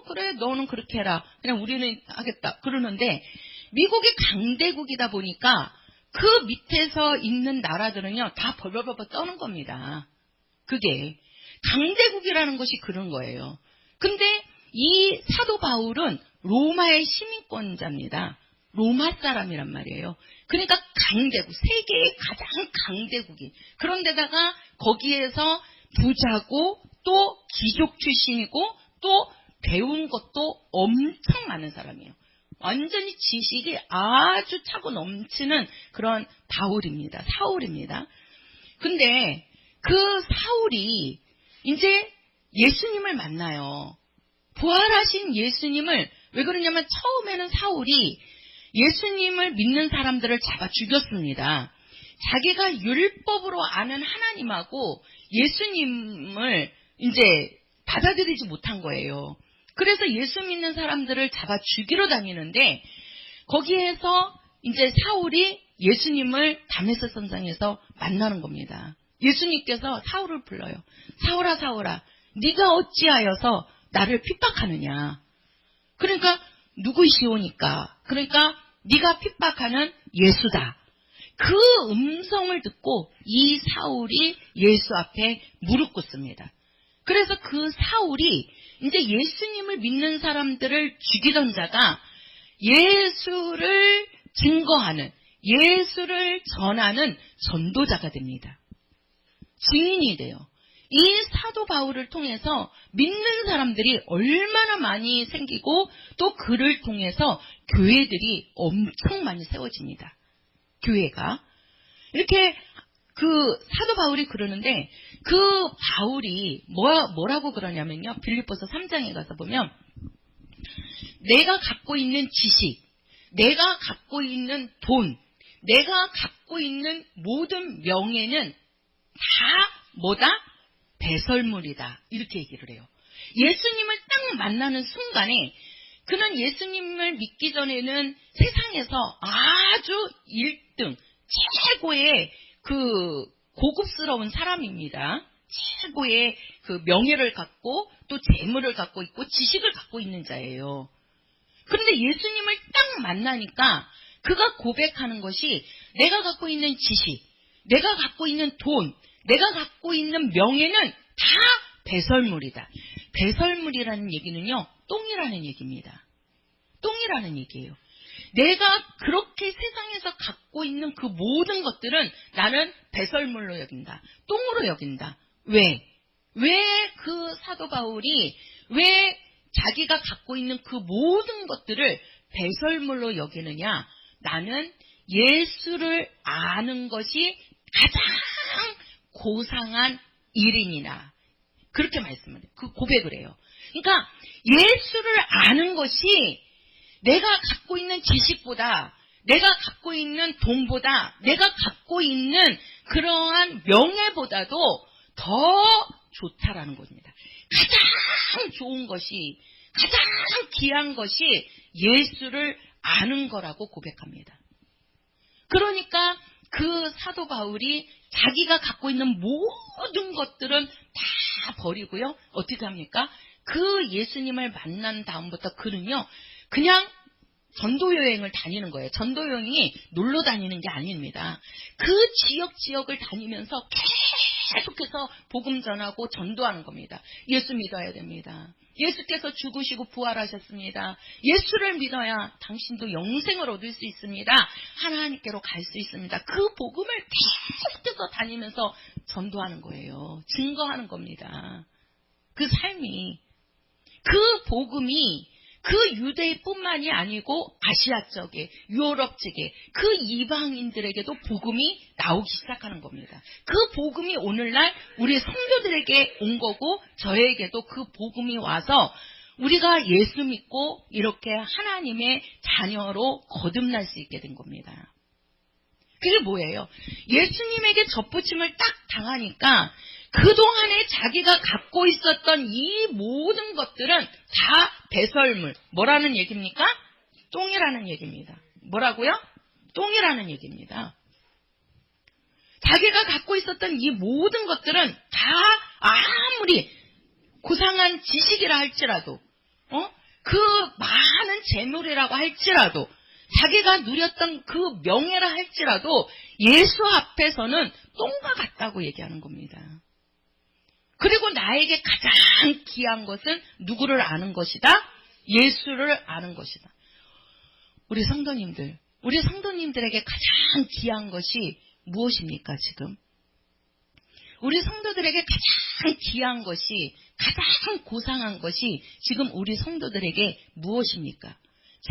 그래 너는 그렇게 해라. 그냥 우리는 하겠다. 그러는데 미국이 강대국이다 보니까 그 밑에서 있는 나라들은요 다 벌벌벌 떠는 겁니다. 그게 강대국이라는 것이 그런 거예요. 근데 이 사도 바울은 로마의 시민권자입니다. 로마 사람이란 말이에요. 그러니까 강대국, 세계의 가장 강대국이. 그런데다가 거기에서 부자고 또 귀족 출신이고 또 배운 것도 엄청 많은 사람이에요. 완전히 지식이 아주 차고 넘치는 그런 바울입니다. 사울입니다. 근데 그 사울이 이제 예수님을 만나요. 부활하신 예수님을 왜 그러냐면 처음에는 사울이 예수님을 믿는 사람들을 잡아 죽였습니다. 자기가 율법으로 아는 하나님하고 예수님을 이제 받아들이지 못한 거예요. 그래서 예수 믿는 사람들을 잡아 죽이러 다니는데 거기에서 이제 사울이 예수님을 다메섹 선상에서 만나는 겁니다. 예수님께서 사울을 불러요. 사울아 사울아 네가 어찌하여서 나를 핍박하느냐. 그러니까 누구시오니까. 그러니까 네가 핍박하는 예수다. 그 음성을 듣고 이 사울이 예수 앞에 무릎 꿇습니다. 그래서 그 사울이 이제 예수님을 믿는 사람들을 죽이던 자가 예수를 증거하는, 예수를 전하는 전도자가 됩니다. 증인이 돼요. 이 사도 바울을 통해서 믿는 사람들이 얼마나 많이 생기고 또 그를 통해서 교회들이 엄청 많이 세워집니다. 교회가. 이렇게 그 사도 바울이 그러는데 그 바울이 뭐라고 그러냐면요. 빌립보서 3장에 가서 보면 내가 갖고 있는 지식, 내가 갖고 있는 돈, 내가 갖고 있는 모든 명예는 다 뭐다? 배설물이다. 이렇게 얘기를 해요. 예수님을 딱 만나는 순간에 그는 예수님을 믿기 전에는 세상에서 아주 1등, 최고의 그 고급스러운 사람입니다. 최고의 그 명예를 갖고 또 재물을 갖고 있고 지식을 갖고 있는 자예요. 그런데 예수님을 딱 만나니까 그가 고백하는 것이 내가 갖고 있는 지식, 내가 갖고 있는 돈, 내가 갖고 있는 명예는 다 배설물이다. 배설물이라는 얘기는요, 똥이라는 얘기입니다. 똥이라는 얘기예요. 내가 그렇게 세상에서 갖고 있는 그 모든 것들은 나는 배설물로 여긴다. 똥으로 여긴다. 왜? 왜 그 사도 바울이 왜 자기가 갖고 있는 그 모든 것들을 배설물로 여기느냐? 나는 예수를 아는 것이 가장 고상한 일인이나 그렇게 말씀을 해요. 그 고백을 해요. 그러니까 예수를 아는 것이 내가 갖고 있는 지식보다 내가 갖고 있는 돈보다 내가 갖고 있는 그러한 명예보다도 더 좋다라는 겁니다. 가장 좋은 것이 가장 귀한 것이 예수를 아는 거라고 고백합니다. 그러니까 그 사도 바울이 자기가 갖고 있는 모든 것들은 다 버리고요. 어떻게 합니까? 그 예수님을 만난 다음부터 그는요, 그냥 전도 여행을 다니는 거예요. 전도 여행이 놀러 다니는 게 아닙니다. 그 지역을 다니면서 계속해서 복음 전하고 전도하는 겁니다. 예수 믿어야 됩니다. 예수께서 죽으시고 부활하셨습니다. 예수를 믿어야 당신도 영생을 얻을 수 있습니다. 하나님께로 갈 수 있습니다. 그 복음을 계속해서 다니면서 전도하는 거예요. 증거하는 겁니다. 그 삶이, 그 복음이 그 유대뿐만이 아니고 아시아 쪽에, 유럽 쪽에 그 이방인들에게도 복음이 나오기 시작하는 겁니다. 그 복음이 오늘날 우리 성도들에게 온 거고 저에게도 그 복음이 와서 우리가 예수 믿고 이렇게 하나님의 자녀로 거듭날 수 있게 된 겁니다. 그게 뭐예요? 예수님에게 접붙임을 딱 당하니까 그동안에 자기가 갖고 있었던 이 모든 것들은 다 배설물. 뭐라는 얘기입니까? 똥이라는 얘기입니다. 뭐라고요? 똥이라는 얘기입니다. 자기가 갖고 있었던 이 모든 것들은 다 아무리 고상한 지식이라 할지라도, 그 많은 재물이라고 할지라도, 자기가 누렸던 그 명예라 할지라도 예수 앞에서는 똥과 같다고 얘기하는 겁니다. 그리고 나에게 가장 귀한 것은 누구를 아는 것이다? 예수를 아는 것이다. 우리 성도님들에게 가장 귀한 것이 무엇입니까, 지금? 우리 성도들에게 가장 귀한 것이, 가장 고상한 것이 지금 우리 성도들에게 무엇입니까?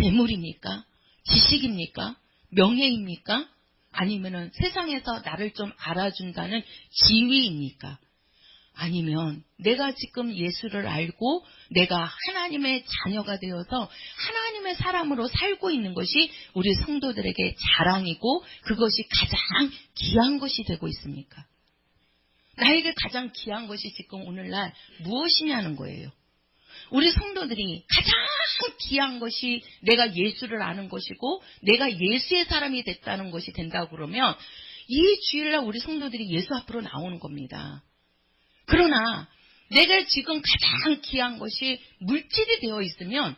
재물입니까? 지식입니까? 명예입니까? 아니면은 세상에서 나를 좀 알아준다는 지위입니까? 아니면 내가 지금 예수를 알고 내가 하나님의 자녀가 되어서 하나님의 사람으로 살고 있는 것이 우리 성도들에게 자랑이고 그것이 가장 귀한 것이 되고 있습니까? 나에게 가장 귀한 것이 지금 오늘날 무엇이냐는 거예요. 우리 성도들이 가장 귀한 것이 내가 예수를 아는 것이고 내가 예수의 사람이 됐다는 것이 된다고 그러면 이 주일날 우리 성도들이 예수 앞으로 나오는 겁니다. 그러나 내가 지금 가장 귀한 것이 물질이 되어 있으면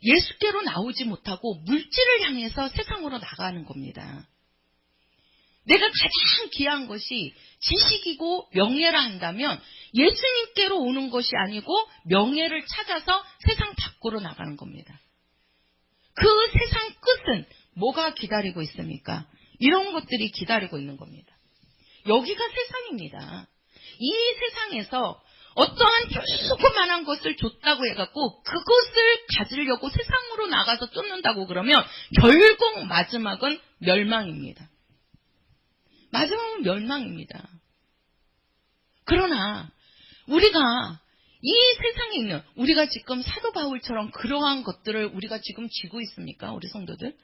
예수께로 나오지 못하고 물질을 향해서 세상으로 나가는 겁니다. 내가 가장 귀한 것이 지식이고 명예라 한다면 예수님께로 오는 것이 아니고 명예를 찾아서 세상 밖으로 나가는 겁니다. 그 세상 끝은 뭐가 기다리고 있습니까? 이런 것들이 기다리고 있는 겁니다. 여기가 세상입니다. 이 세상에서 어떠한 조그만한 것을 줬다고 해갖고 그것을 가지려고 세상으로 나가서 쫓는다고 그러면 결국 마지막은 멸망입니다. 마지막은 멸망입니다. 그러나 우리가 이 세상에 있는 우리가 지금 사도 바울처럼 그러한 것들을 우리가 지금 쥐고 있습니까? 우리 성도들?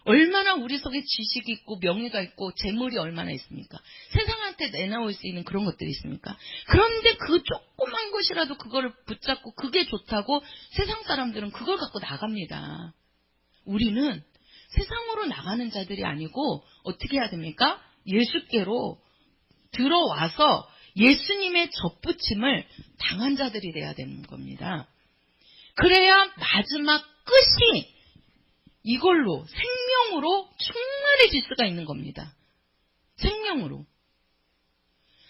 얼마나 우리 속에 지식이 있고 명예가 있고 재물이 얼마나 있습니까? 세상한테 내놓을 수 있는 그런 것들이 있습니까? 그런데 그 조그만 것이라도 그거를 붙잡고 그게 좋다고 세상 사람들은 그걸 갖고 나갑니다. 우리는 세상으로 나가는 자들이 아니고 어떻게 해야 됩니까? 예수께로 들어와서 예수님의 접붙임을 당한 자들이 돼야 되는 겁니다. 그래야 마지막 끝이 이걸로 생명으로 충만해질 수가 있는 겁니다. 생명으로.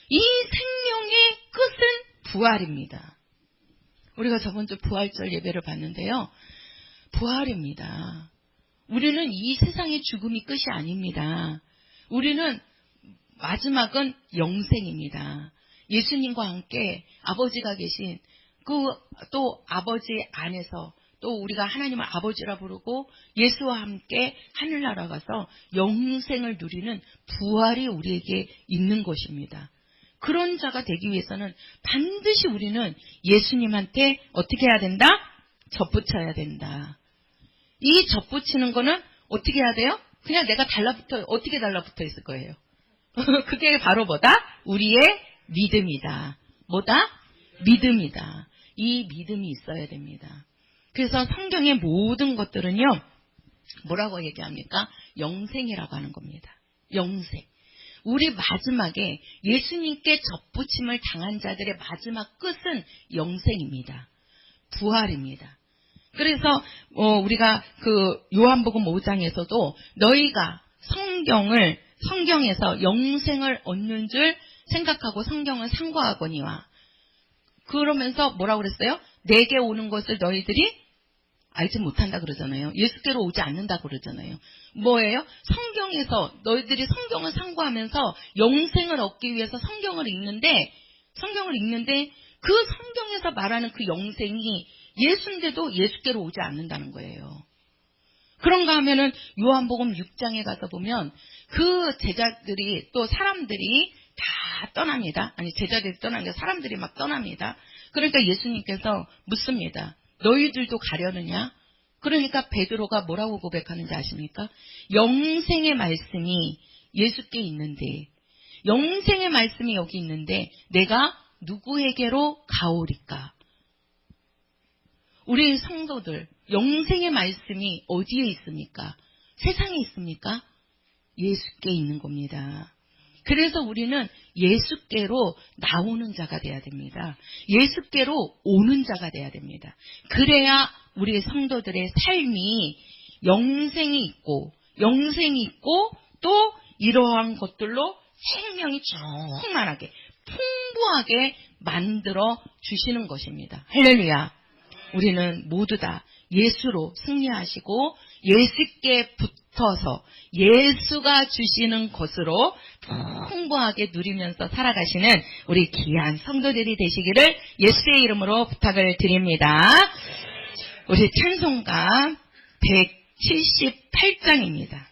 이 생명의 끝은 부활입니다. 우리가 저번 주 부활절 예배를 봤는데요. 부활입니다. 우리는 이 세상의 죽음이 끝이 아닙니다. 우리는 마지막은 영생입니다. 예수님과 함께 아버지가 계신 또 아버지 안에서 또 우리가 하나님을 아버지라 부르고 예수와 함께 하늘나라 가서 영생을 누리는 부활이 우리에게 있는 것입니다. 그런 자가 되기 위해서는 반드시 우리는 예수님한테 어떻게 해야 된다? 접붙여야 된다. 이 접붙이는 거는 어떻게 해야 돼요? 그냥 내가 어떻게 달라붙어 있을 거예요? 그게 바로 뭐다? 우리의 믿음이다. 뭐다? 믿음이다. 이 믿음이 있어야 됩니다. 그래서 성경의 모든 것들은요, 뭐라고 얘기합니까? 영생이라고 하는 겁니다. 영생. 우리 마지막에 예수님께 접붙임을 당한 자들의 마지막 끝은 영생입니다. 부활입니다. 그래서 우리가 그 요한복음 5장에서도 너희가 성경에서 영생을 얻는 줄 생각하고 성경을 상고하거니와, 그러면서 뭐라고 그랬어요? 내게 오는 것을 너희들이 알지 못한다 그러잖아요. 예수께로 오지 않는다 그러잖아요. 뭐예요? 성경에서 너희들이 성경을 상고하면서 영생을 얻기 위해서 성경을 읽는데 그 성경에서 말하는 그 영생이 예수인데도 예수께로 오지 않는다는 거예요. 그런가 하면은 요한복음 6장에 가서 보면 그 제자들이, 또 사람들이 다 떠납니다. 아니, 제자들이 떠나는 게 사람들이 막 떠납니다. 그러니까 예수님께서 묻습니다. 너희들도 가려느냐? 그러니까 베드로가 뭐라고 고백하는지 아십니까? 영생의 말씀이 예수께 있는데, 영생의 말씀이 여기 있는데 내가 누구에게로 가오리까? 우리 성도들, 영생의 말씀이 어디에 있습니까? 세상에 있습니까? 예수께 있는 겁니다. 그래서 우리는 예수께로 나오는 자가 돼야 됩니다. 예수께로 오는 자가 돼야 됩니다. 그래야 우리 성도들의 삶이 영생이 있고 또 이러한 것들로 생명이 충만하게 풍부하게 만들어 주시는 것입니다. 할렐루야. 우리는 모두 다 예수로 승리하시고 예수께 붙어서 예수가 주시는 것으로 풍부하게 누리면서 살아가시는 우리 귀한 성도들이 되시기를 예수의 이름으로 부탁을 드립니다. 우리 찬송가 178장입니다.